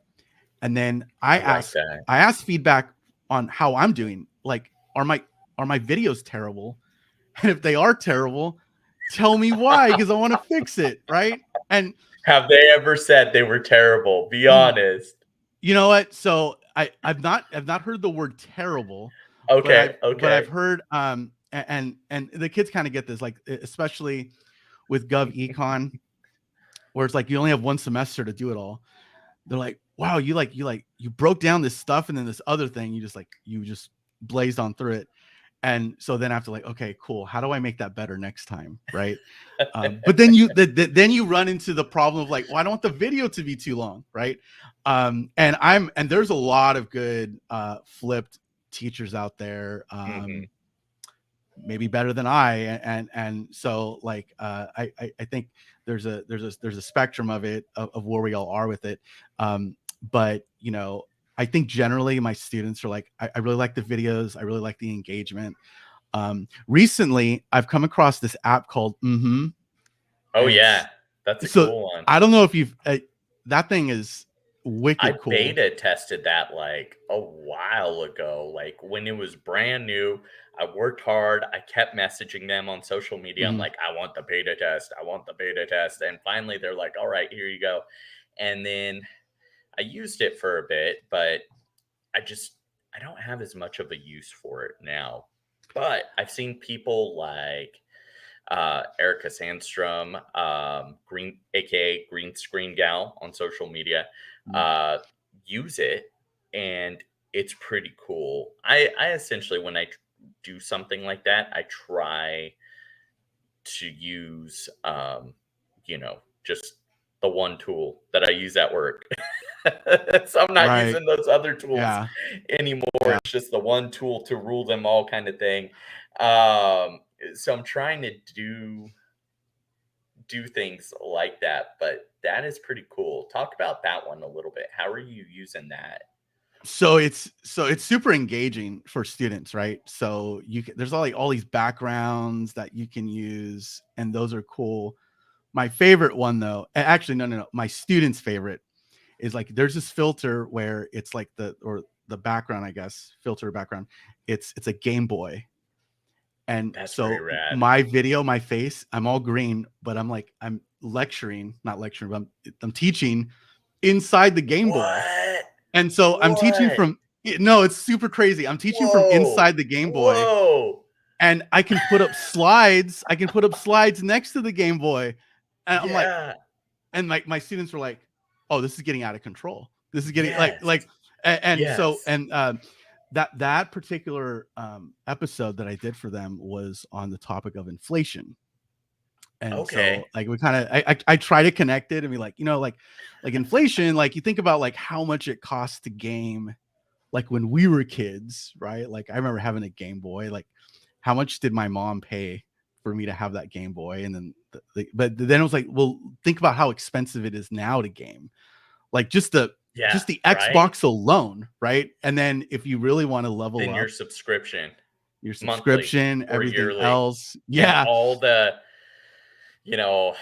Speaker 2: And then
Speaker 1: I like that.
Speaker 2: I ask feedback on how I'm doing. Like, are my videos terrible? And if they are terrible, tell me why, because I want to fix it, right? And
Speaker 1: Have they ever said they were terrible? Be
Speaker 2: you
Speaker 1: honest.
Speaker 2: what? So I've not heard the word terrible, but
Speaker 1: Okay.
Speaker 2: I've
Speaker 1: Okay.
Speaker 2: heard and the kids kind of get this, like especially with Gov Econ, where it's like you only have one semester to do it all. They're like, wow, you broke down this stuff, and then this other thing you just blazed on through it. And so then after, like, okay, cool, how do I make that better next time, right? But then then you run into the problem of like, well, I don't want the video to be too long, right? And there's a lot of good flipped teachers out there,
Speaker 1: Mhm.
Speaker 2: maybe better than I, and so like I think there's a spectrum of it, of where we all are with it. But I think generally my students are like, I really like the videos, I really like the engagement. Recently I've come across this app called
Speaker 1: Oh
Speaker 2: and
Speaker 1: yeah,
Speaker 2: it's
Speaker 1: that's a
Speaker 2: so
Speaker 1: cool one.
Speaker 2: I don't know if you've that thing is
Speaker 1: I
Speaker 2: wicked cool.
Speaker 1: beta tested that like a while ago, like when it was brand new. I worked hard. I kept messaging them on social media. I'm
Speaker 2: Mhm.
Speaker 1: like, I want the beta test. I want the beta test. And finally, they're like, all right, here you go. And then I used it for a bit, but I just I don't have as much of a use for it now. But I've seen people like Erica Sandstrom, Green, aka Green Screen Gal on social media,
Speaker 2: Mhm.
Speaker 1: uh, use it, and it's pretty cool. I essentially, when I do something like that, I try to use, just the one tool that I use at work. So I'm not
Speaker 2: Right.
Speaker 1: using those other tools
Speaker 2: Yeah.
Speaker 1: anymore.
Speaker 2: Yeah.
Speaker 1: It's just the one tool to rule them all, kind of thing. So I'm trying to do things like that, but that is pretty cool. Talk about that one a little bit. How are you using that?
Speaker 2: So it's super engaging for students, right? So there's all these backgrounds that you can use, and those are cool. My favorite one though, actually no, my students' favorite is like there's this filter where it's like the background, I guess, filter background. It's a Game Boy. And
Speaker 1: That's pretty
Speaker 2: so
Speaker 1: rad.
Speaker 2: my video, my face, I'm all green, but I'm lecturing, not lecturing, but I'm teaching inside the Game Boy.
Speaker 1: What?
Speaker 2: And so I'm teaching
Speaker 1: What?
Speaker 2: from no, it's super crazy. I'm teaching from
Speaker 1: Whoa.
Speaker 2: inside the Game Boy,
Speaker 1: Whoa.
Speaker 2: and I can put up slides. I can put up slides next to the Game Boy. And I'm like,
Speaker 1: Yeah.
Speaker 2: and my students were like, "Oh, this is getting out of control. This is getting
Speaker 1: Yes.
Speaker 2: and so
Speaker 1: Yes.
Speaker 2: and that particular episode that I did for them was on the topic of inflation. And
Speaker 1: Okay.
Speaker 2: so like we kind of I try to connect it and be like, like inflation, like you think about like how much it costs to game like when we were kids, right? Like I remember having a Game Boy. Like how much did my mom pay for me to have that Game Boy? And then but then it was like, well, think about how expensive it is now to game. Like
Speaker 1: Yeah.
Speaker 2: just the
Speaker 1: Right?
Speaker 2: Xbox alone, right? And then if you really want to level
Speaker 1: Then your
Speaker 2: up
Speaker 1: subscription
Speaker 2: your
Speaker 1: monthly
Speaker 2: subscription,
Speaker 1: or
Speaker 2: everything
Speaker 1: yearly,
Speaker 2: else.
Speaker 1: and
Speaker 2: Yeah.
Speaker 1: you know,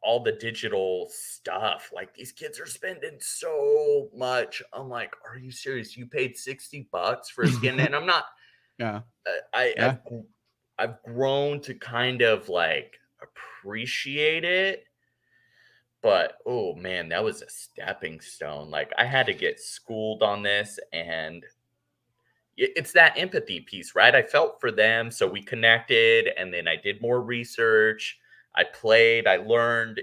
Speaker 1: all the digital stuff. Like these kids are spending so much. I'm like, are you serious? You paid $60 for a skin, and I'm not.
Speaker 2: Yeah.
Speaker 1: I
Speaker 2: Yeah.
Speaker 1: I've grown to kind of like appreciate it, but oh man, that was a stepping stone. Like I had to get schooled on this, and it's that empathy piece, right? I felt for them, so we connected, and then I did more research. I played, I learned,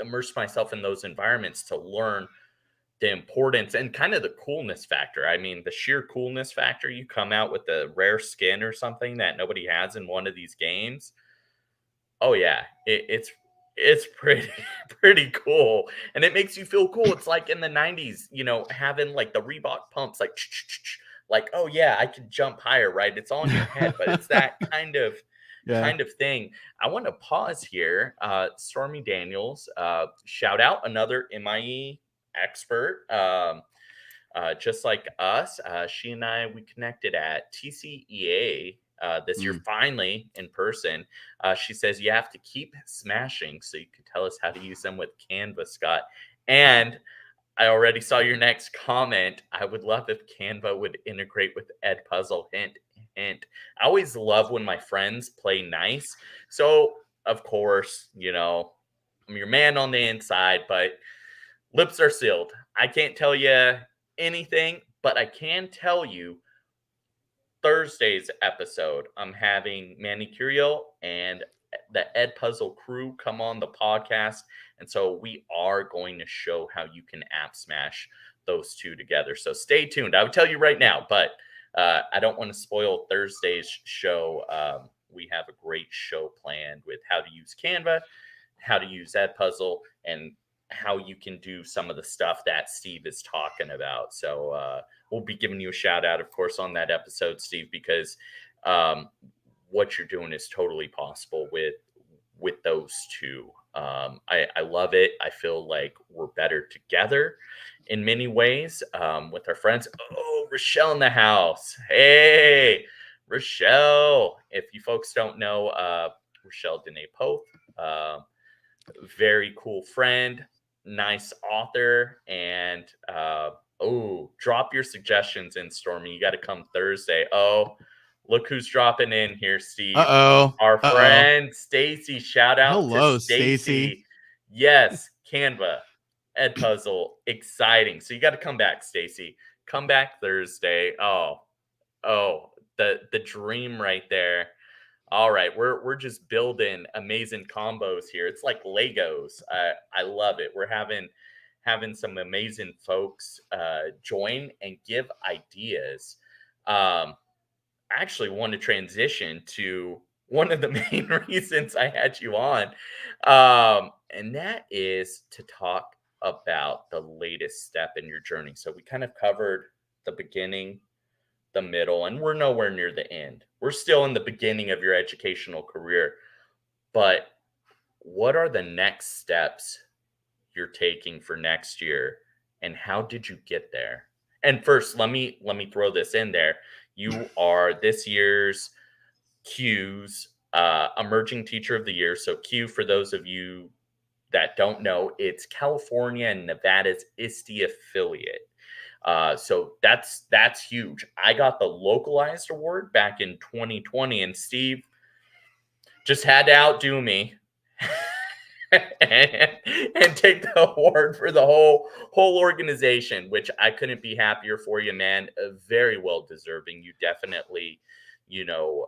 Speaker 1: immersed myself in those environments to learn the importance and kind of the coolness factor. I mean, the sheer coolness factor. You come out with a rare skin or something that nobody has in one of these games. Oh yeah, it's pretty pretty cool, and it makes you feel cool. It's like in the '90s, having like the Reebok pumps, like oh yeah, I can jump higher, right? It's all in your head, but it's that
Speaker 2: Yeah.
Speaker 1: kind of thing. I want to pause here. Stormy Daniels, shout out another MIE expert. Just like us, she and I, we connected at TCEA this year,
Speaker 2: Mm.
Speaker 1: finally in person. She says you have to keep smashing, so you could tell us how to use them with Canva, Scott. And I already saw your next comment. I would love if Canva would integrate with Edpuzzle. Hint, hint. I always love when my friends play nice. So, of course, I'm your man on the inside, but lips are sealed. I can't tell you anything, but I can tell you Thursday's episode, I'm having Manny Curio and the Ed Puzzle crew come on the podcast. And so we are going to show how you can app smash those two together. So stay tuned. I would tell you right now, but I don't want to spoil Thursday's show. We have a great show planned with how to use Canva, how to use Ed Puzzle, and how you can do some of the stuff that Steve is talking about. So we'll be giving you a shout out, of course, on that episode, Steve, because um, what you're doing is totally possible with those two. I love it. I feel like we're better together, in many ways with our friends. Oh, Rochelle in the house. Hey, Rochelle. If you folks don't know, Rochelle Dene Poth, very cool friend, nice author, and oh, drop your suggestions in, Stormy. You got to come Thursday. Oh, look who's dropping in here, Steve.
Speaker 2: Uh-oh.
Speaker 1: Our
Speaker 2: Uh-oh.
Speaker 1: friend Stacy. Shout out to
Speaker 2: Hello, Stacy.
Speaker 1: Stacy. Yes, Canva, Ed Puzzle, exciting. So you got to come back, Stacy. Come back Thursday. Oh, the dream right there. All right, we're just building amazing combos here. It's like Legos. I love it. We're having some amazing folks join and give ideas. I actually want to transition to one of the main reasons I had you on, and that is to talk about the latest step in your journey. So we kind of covered the beginning, the middle, and we're nowhere near the end. We're still in the beginning of your educational career. But what are the next steps you're taking for next year, and how did you get there? And first, let me throw this in there. You are this year's Q's Emerging Teacher of the Year. So Q, for those of you that don't know, it's California and Nevada's ISTE affiliate. So that's huge. I got the localized award back in 2020, and Steve just had to outdo me and, and take the award for the whole organization, which I couldn't be happier for you, man. Very well deserving. You definitely, you know,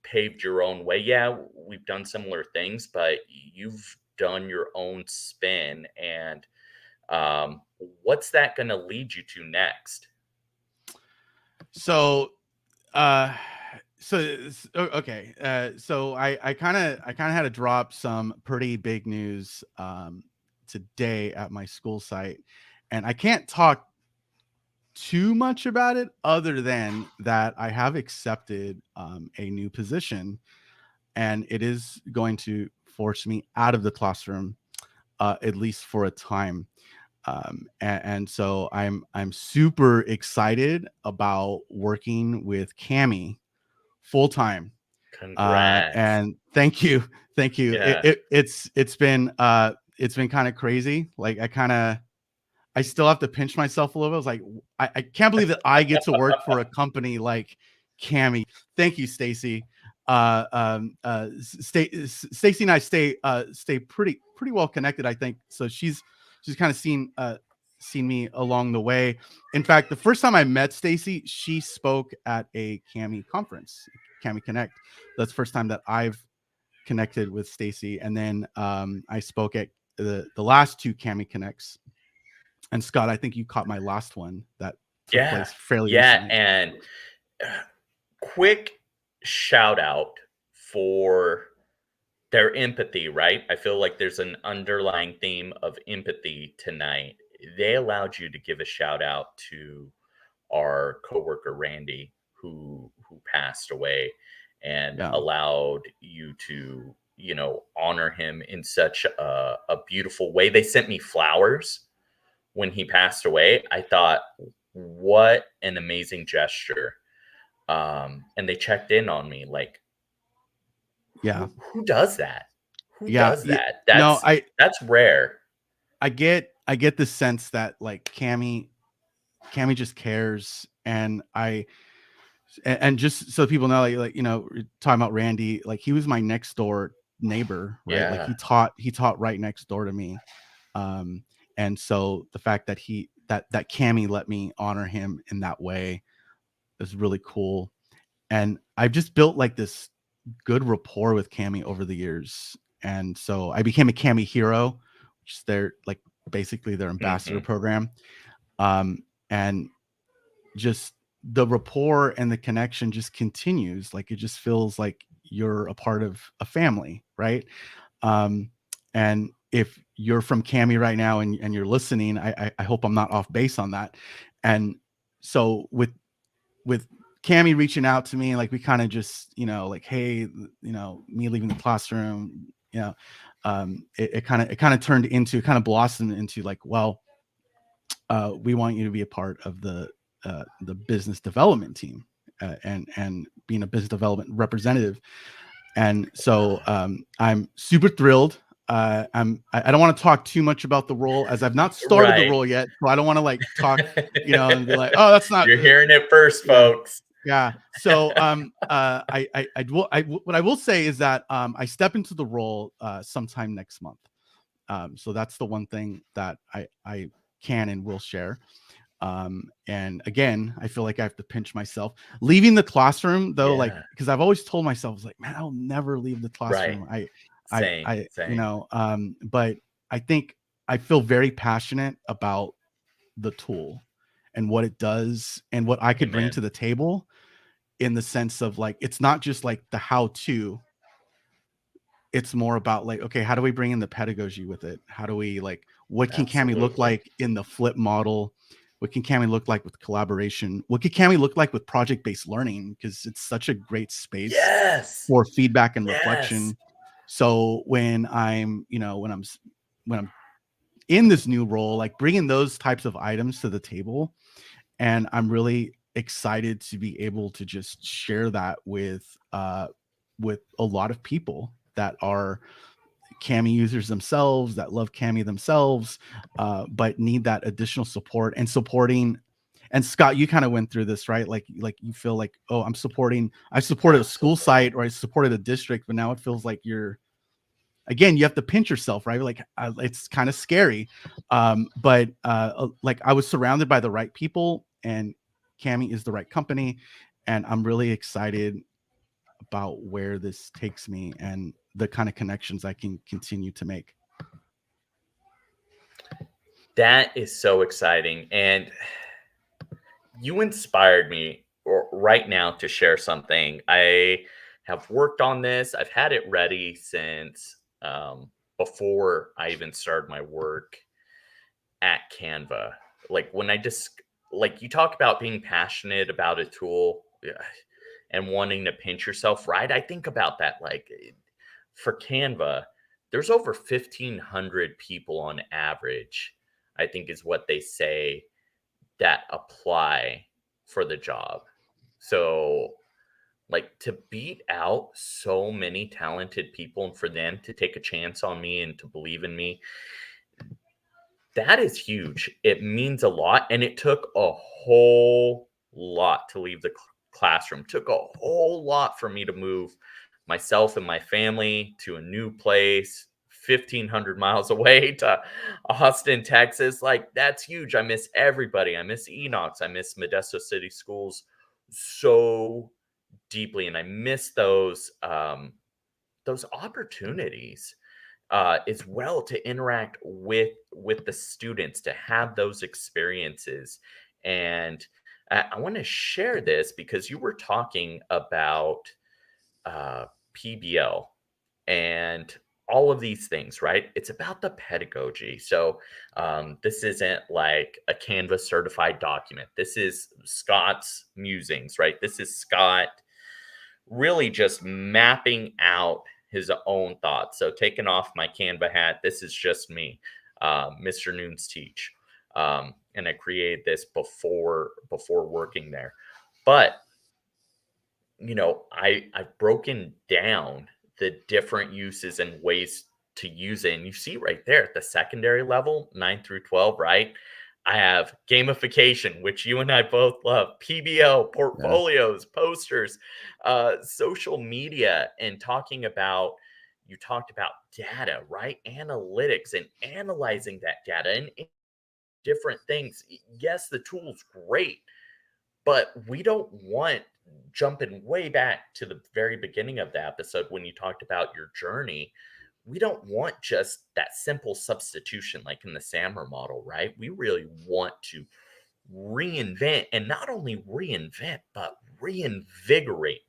Speaker 1: paved your own way. Yeah, we've done similar things, but you've done your own spin. And what's that going to lead you to next?
Speaker 2: So okay. So I kind of had to drop some pretty big news today at my school site, and I can't talk too much about it other than that I have accepted a new position, and it is going to force me out of the classroom, at least for a time. And so I'm super excited about working with Cami full time.
Speaker 1: Congrats.
Speaker 2: And thank you, thank you.
Speaker 1: Yeah.
Speaker 2: It's been kind of crazy. Like I still have to pinch myself a little bit. I was like, I can't believe that I get to work for a company like Cami. Thank you, Stacy. Stacy and I stay pretty well connected, I think. So she's kind of seen me along the way. In fact, the first time I met Stacy, she spoke at a Cami conference, Cami Connect. That's the first time that I've connected with Stacy. And then I spoke at the last two Cami Connects. And Scott, I think you caught my last one that took
Speaker 1: Yeah.
Speaker 2: place fairly
Speaker 1: Yeah.
Speaker 2: recently.
Speaker 1: And quick shout out for their empathy, right? I feel like there's an underlying theme of empathy tonight. They allowed you to give a shout out to our coworker Randy, who passed away, and
Speaker 2: Yeah.
Speaker 1: allowed you to, honor him in such a beautiful way. They sent me flowers when he passed away. I thought, what an amazing gesture. And they checked in on me like,
Speaker 2: Yeah.
Speaker 1: who does that? Who
Speaker 2: Yeah.
Speaker 1: does that?
Speaker 2: No,
Speaker 1: That's rare.
Speaker 2: I get the sense that like Cami just cares, and and just so people know, like talking about Randy, like he was my next door neighbor, right? Like
Speaker 1: Yeah.
Speaker 2: he taught right next door to me. And so the fact that that Cami let me honor him in that way is really cool. And I've just built like this good rapport with Cami over the years. And so I became a Cami hero, which is their like basically their ambassador
Speaker 1: Mhm.
Speaker 2: program. And just the rapport and the connection just continues. Like it just feels like you're a part of a family, right? And if you're from Cami right now and you're listening, I hope I'm not off base on that. And so with Cami reaching out to me, like we kind of just, like, hey, me leaving the classroom, it kind of turned into, kind of blossomed into like, well, we want you to be a part of the business development team, and being a business development representative. And so I'm super thrilled. I don't want to talk too much about the role, as I've not started the
Speaker 1: Right.
Speaker 2: role yet, so I don't want to like talk, and be like, oh, that's not
Speaker 1: You're hearing it first,
Speaker 2: yeah.
Speaker 1: folks.
Speaker 2: Yeah. So, what I will say is that I step into the role sometime next month. So that's the one thing that I can and will share. And again, I feel like I have to pinch myself. Leaving the classroom though, like,
Speaker 1: Yeah.
Speaker 2: because I've always told myself, I was like, man, I'll never leave the
Speaker 1: Right.
Speaker 2: classroom.
Speaker 1: Same. Same.
Speaker 2: But I think I feel very passionate about the tool and what it does and what I could bring
Speaker 1: Amen.
Speaker 2: to the table, in the sense of like, it's not just like the how to, it's more about like, okay, how do we bring in the pedagogy with it? How do we like, what can Cami look
Speaker 1: Absolutely.
Speaker 2: like in the flip model? What can Cami look like with collaboration? What can Cami look like with project-based learning? Because it's such a great space
Speaker 1: Yes.
Speaker 2: for feedback and
Speaker 1: Yes.
Speaker 2: reflection. So when I'm, when I'm in this new role, like bringing those types of items to the table, and I'm really excited to be able to just share that with a lot of people that are Cami users themselves, that love Cami themselves, but need that additional support and supporting. And Scott, you kind of went through this, right? Like you feel like, oh, I supported a school
Speaker 1: Absolutely.
Speaker 2: site, or I supported a district, but now it feels like you're, again, you have to pinch yourself, right? Like it's kind of scary. But like I was surrounded by the right people, and Cami is the right company, and I'm really excited about where this takes me and the kind of connections I can continue to make.
Speaker 1: That is so exciting. And you inspired me right now to share something. I have worked on this. I've had it ready since before I even started my work at Canva. Like when I just like you talk about being passionate about a tool, yeah, and wanting to pinch yourself, right? I think about that like for Canva, there's over 1,500 people on average, I think is what they say, that apply for the job. So, like to beat out so many talented people and for them to take a chance on me and to believe in me, that is huge. It means a lot. And it took a whole lot to leave the classroom. Took a whole lot for me to move myself and my family to a new place, 1,500 miles away to Austin, Texas. Like, that's huge. I miss everybody. I miss Enox. I miss Modesto City Schools so deeply. And I miss those opportunities as well to interact with the students, to have those experiences. And I want to share this because you were talking about uh, PBL and all of these things, right? It's about the pedagogy. So this isn't like a Canvas certified document. This is Scott's musings, right? This is Scott really just mapping out his own thoughts. So taking off my Canva hat, this is just me, Mr. Noon's teach, and I created this before working there. But I've broken down the different uses and ways to use it. And you see right there at the secondary level, 9 through 12, right? I have gamification, which you and I both love, PBL,
Speaker 2: Yeah.
Speaker 1: portfolios, posters, social media, and you talked about data, right? Analytics and analyzing that data and different things. Yes, the tool's great, but we don't want, jumping way back to the very beginning of the episode when you talked about your journey, we don't want just that simple substitution like in the Sammer model, right? We really want to reinvent, and not only reinvent, but reinvigorate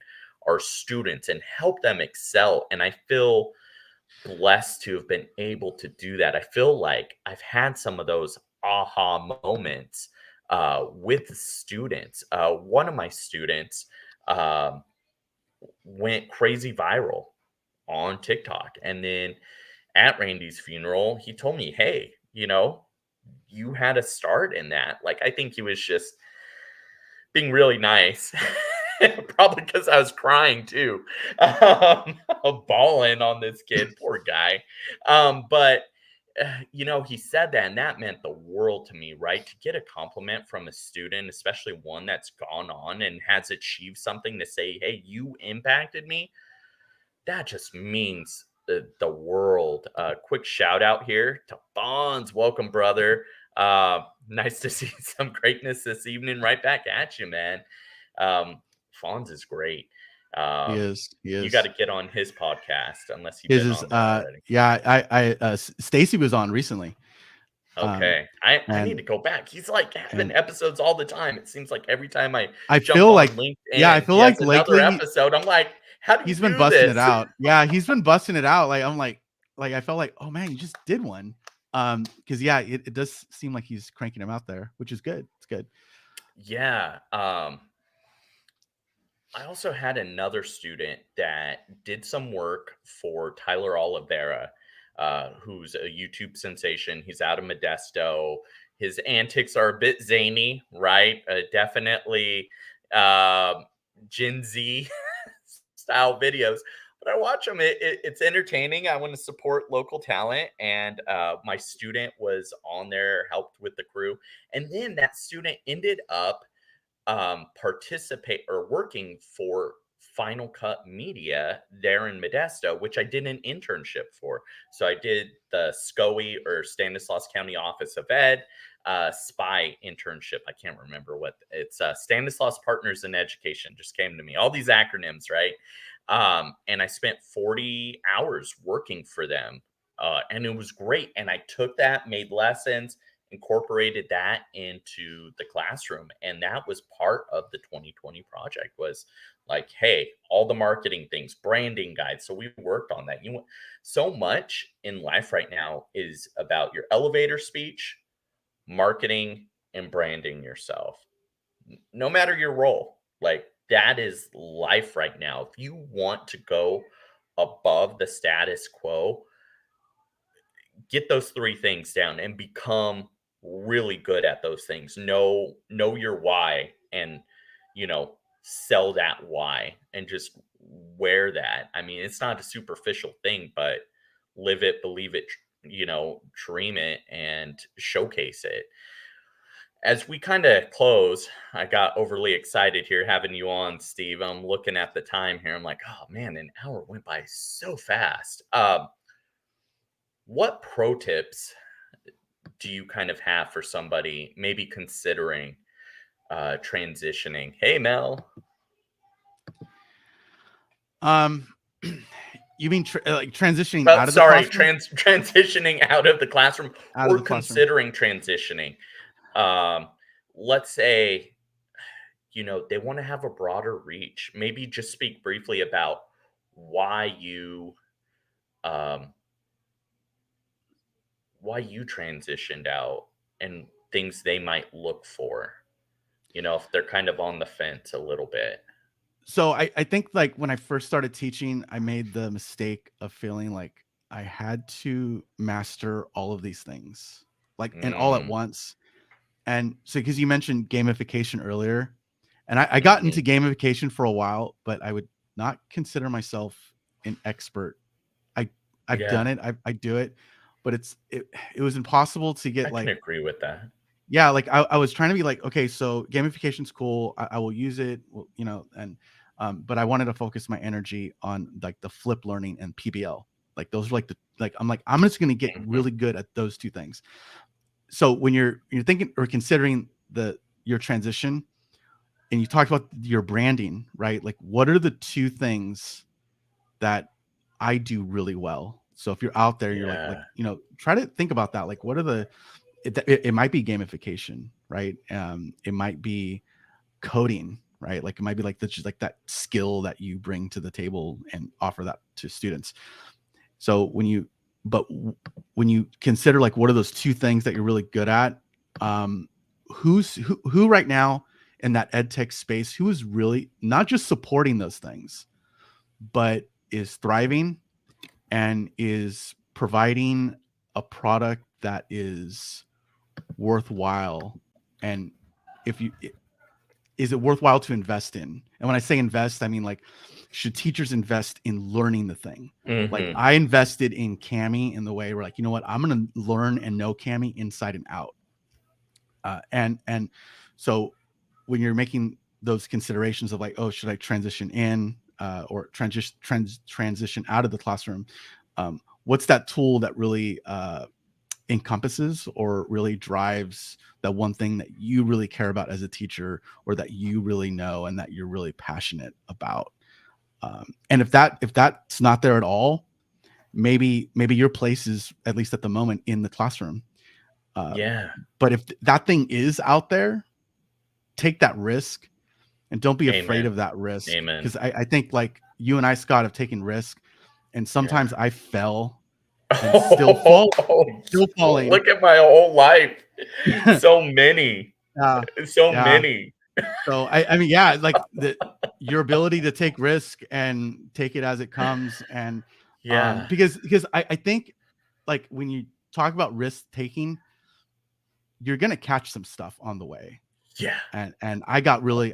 Speaker 1: our students and help them excel. And I feel blessed to have been able to do that. I feel like I've had some of those aha moments with students. One of my students um, went crazy viral on TikTok. And then at Randy's funeral, he told me, hey, you had a start in that. Like, I think he was just being really nice. Probably because I was crying too, bawling on this kid, poor guy. But he said that, and that meant the world to me, right? To get a compliment from a student, especially one that's gone on and has achieved something, to say, "Hey, you impacted me," that just means the world. Quick shout out here to Bonds. Welcome, brother. Nice to see some greatness this evening. Right back at you, man. Um, Fonz is great.
Speaker 2: He
Speaker 1: Um,
Speaker 2: is. He
Speaker 1: you got to
Speaker 2: is.
Speaker 1: get on his podcast unless you've
Speaker 2: His
Speaker 1: been
Speaker 2: is
Speaker 1: on there already.
Speaker 2: yeah, Stacy was on recently.
Speaker 1: Okay, I need
Speaker 2: And
Speaker 1: to go back. He's like having
Speaker 2: and
Speaker 1: episodes all the time. It seems like every time I
Speaker 2: I
Speaker 1: jump
Speaker 2: feel
Speaker 1: on
Speaker 2: like yeah, I
Speaker 1: LinkedIn,
Speaker 2: feel
Speaker 1: he has
Speaker 2: like
Speaker 1: another
Speaker 2: lately
Speaker 1: episode. I'm like, how do you
Speaker 2: he's been
Speaker 1: do
Speaker 2: busting it
Speaker 1: this?
Speaker 2: out. Yeah, he's been busting it out. Like I'm like I felt like, oh man, you just did one. Because yeah, it does seem like he's cranking them out there, which is good. It's good.
Speaker 1: Yeah. I also had another student that did some work for Tyler Oliveira, who's a YouTube sensation. He's out of Modesto. His antics are a bit zany, right? Definitely Gen Z style videos. But I watch them. It's entertaining. I want to support local talent. And my student was on there, helped with the crew. And then that student ended up participate or working for Final Cut Media there in Modesto, which I did an internship for. So I did the SCOE, or Stanislaus County Office of Ed, SPY internship. I can't remember what it's. Stanislaus Partners in Education just came to me. All these acronyms, right? And I spent 40 hours working for them, and it was great. And I took that, made lessons, incorporated that into the classroom, and that was part of the 2020 project. Was like, hey, all the marketing things, branding guides. So we worked on that. So much in life right now is about your elevator speech, marketing, and branding yourself, no matter your role. Like, that is life right now. If you want to go above the status quo, get those three things down and become really good at those things. Know your why, and sell that why, and just wear that. I mean, it's not a superficial thing, but live it, believe it, dream it, and showcase it. As we kind of close, I got overly excited here having you on, Steve. I'm looking at the time here. I'm like, oh man, an hour went by so fast. What pro tips do you kind of have for somebody maybe considering transitioning? Hey, Mel.
Speaker 2: Um, you mean like transitioning
Speaker 1: Well,
Speaker 2: out of the
Speaker 1: sorry,
Speaker 2: classroom?
Speaker 1: transitioning out of the classroom,
Speaker 2: Out of
Speaker 1: or
Speaker 2: the classroom.
Speaker 1: considering transitioning. Um, let's say, they want to have a broader reach. Maybe just speak briefly about why you um, transitioned out, and things they might look for. If they're kind of on the fence a little bit.
Speaker 2: So I think like when I first started teaching, I made the mistake of feeling like I had to master all of these things, like and all at
Speaker 1: Mm,
Speaker 2: once. And so because you mentioned gamification earlier, and I got
Speaker 1: mhm.
Speaker 2: into gamification for a while, but I would not consider myself an expert. I I've done
Speaker 1: Yeah,
Speaker 2: it, I do it, but it was impossible to
Speaker 1: I
Speaker 2: get
Speaker 1: can
Speaker 2: like
Speaker 1: agree with that.
Speaker 2: yeah, like I was trying to be like, okay, so gamification's cool. I will use it, and but I wanted to focus my energy on like the flip learning and PBL. Like those are like I'm just gonna get
Speaker 1: Mhm.
Speaker 2: really good at those two things. So when you're thinking or considering your transition and you talked about your branding, right? Like what are the two things that I do really well? So if you're out there, you're
Speaker 1: Yeah,
Speaker 2: try to think about that. Like what are it might be gamification, right? It might be coding, right? Like it might be like just like that skill that you bring to the table and offer that to students. So when you consider like what are those two things that you're really good at, who right now in that ed tech space who is really not just supporting those things, but is thriving and is providing a product that is worthwhile, and if you is it worthwhile to invest in? And when I say invest, I mean, like, should teachers invest in learning the thing? Like,
Speaker 1: Hmm.
Speaker 2: I invested in Cami in the way where, like, you know what, I'm going to learn and know Cami inside and out. And so when you're making those considerations of like, oh, should I transition in or transition out of the classroom? What's that tool that really encompasses or really drives that one thing that you really care about as a teacher, or that you really know and that you're really passionate about? And if that's not there at all, maybe your place is, at least at the moment, in the classroom. Uh,
Speaker 1: Yeah.
Speaker 2: but if that thing is out there, take that risk, and don't be afraid
Speaker 1: Amen.
Speaker 2: of that risk.
Speaker 1: Amen.
Speaker 2: Because I think, like, you and I, Scott, have taken risk, and
Speaker 1: Yeah.
Speaker 2: sometimes I fell and
Speaker 1: Oh,
Speaker 2: still falling.
Speaker 1: look at my whole life. So many.
Speaker 2: Yeah,
Speaker 1: So
Speaker 2: yeah.
Speaker 1: many.
Speaker 2: So I mean, yeah, like, your ability to take risk and take it as it comes, and
Speaker 1: Yeah.
Speaker 2: because I think, like, when you talk about risk taking, you're gonna catch some stuff on the way.
Speaker 1: Yeah.
Speaker 2: And I got really,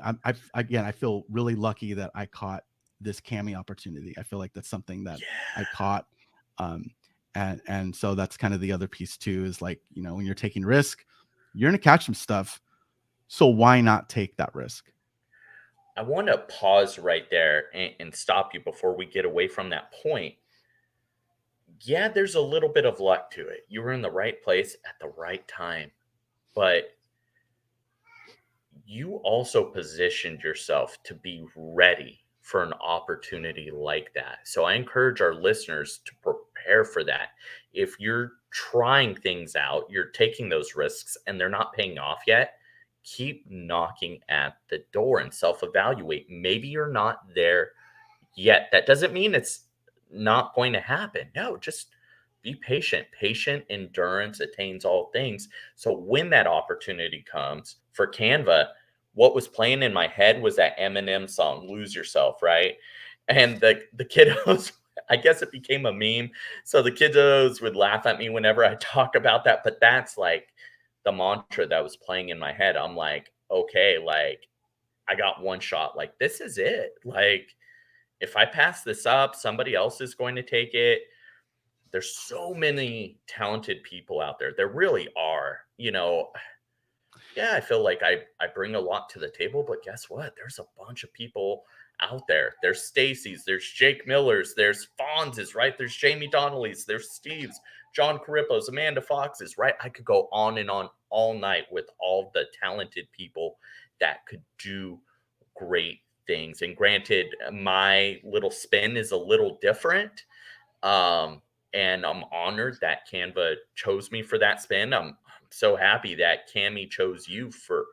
Speaker 2: again, I feel really lucky that I caught this Cami opportunity. I feel like that's something that
Speaker 1: Yeah.
Speaker 2: I caught. Um, and so that's kind of the other piece too, is like, when you're taking risk, you're gonna catch some stuff. So why not take that risk?
Speaker 1: I want to pause right there and stop you before we get away from that point. Yeah, there's a little bit of luck to it. You were in the right place at the right time, but you also positioned yourself to be ready for an opportunity like that. So I encourage our listeners to prepare for that. If you're trying things out, you're taking those risks and they're not paying off yet, keep knocking at the door and self evaluate. Maybe you're not there yet. That doesn't mean it's not going to happen. No, just be patient. Patient endurance attains all things. So when that opportunity comes for Canva, what was playing in my head was that Eminem song, Lose Yourself, right? And the kiddos, I guess it became a meme. So the kiddos would laugh at me whenever I talk about that. But that's like the mantra that was playing in my head. I'm like, okay, like I got one shot. Like, this is it. Like, if I pass this up, somebody else is going to take it. There's so many talented people out there. There really are. Yeah, I feel like I bring a lot to the table, but guess what? There's a bunch of people out there. There's Stacy's, there's Jake Miller's, there's Fonz's, right? There's Jamie Donnelly's, there's Steve's, John Carippo's, Amanda Fox's, right? I could go on and on all night with all the talented people that could do great things. And granted, my little spin is a little different. Um, and I'm honored that Canva chose me for that spin. I'm so happy that Cami chose you for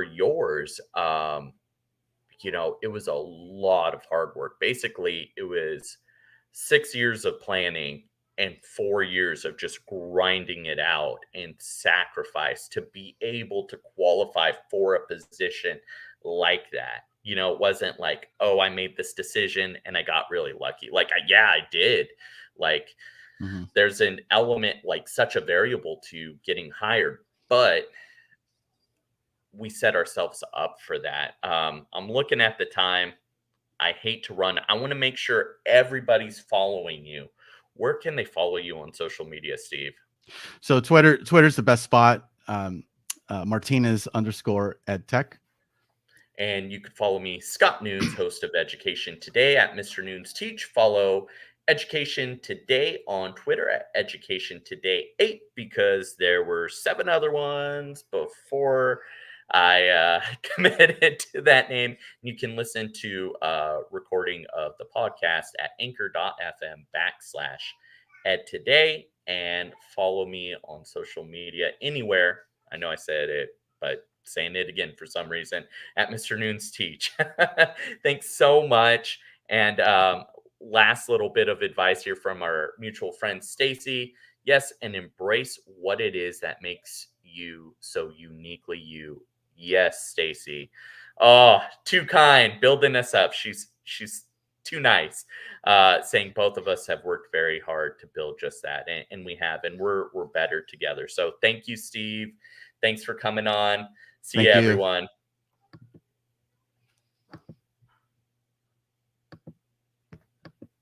Speaker 1: yours. It was a lot of hard work. Basically, it was 6 years of planning and 4 years of just grinding it out and sacrifice to be able to qualify for a position like that. It wasn't like, oh, I made this decision and I got really lucky. Like, yeah, I did. Like,
Speaker 2: Hmm.
Speaker 1: there's an element, like such a variable to getting hired, but we set ourselves up for that. I'm looking at the time. I hate to run. I want to make sure everybody's following you. Where can they follow you on social media, Steve?
Speaker 2: So Twitter's the best spot. Martinez _ Edtech.
Speaker 1: And you could follow me, Scott Noons, host of Education Today at Mr. Noons Teach. Follow Education Today on Twitter at Education Today 8, because there were 7 other ones before I committed to that name. You can listen to a recording of the podcast at anchor.fm/Ed Today, and follow me on social media anywhere. I know I said it, but saying it again for some reason, at Mr. Noons Teach. Thanks so much. And last little bit of advice here from our mutual friend Stacy. Yes, and embrace what it is that makes you so uniquely you. Yes, Stacy. Oh, too kind, building us up. She's too nice, saying both of us have worked very hard to build just that, and we have, and we're better together. So thank you, Steve. Thanks for coming on. See you,
Speaker 2: Thank you.
Speaker 1: everyone.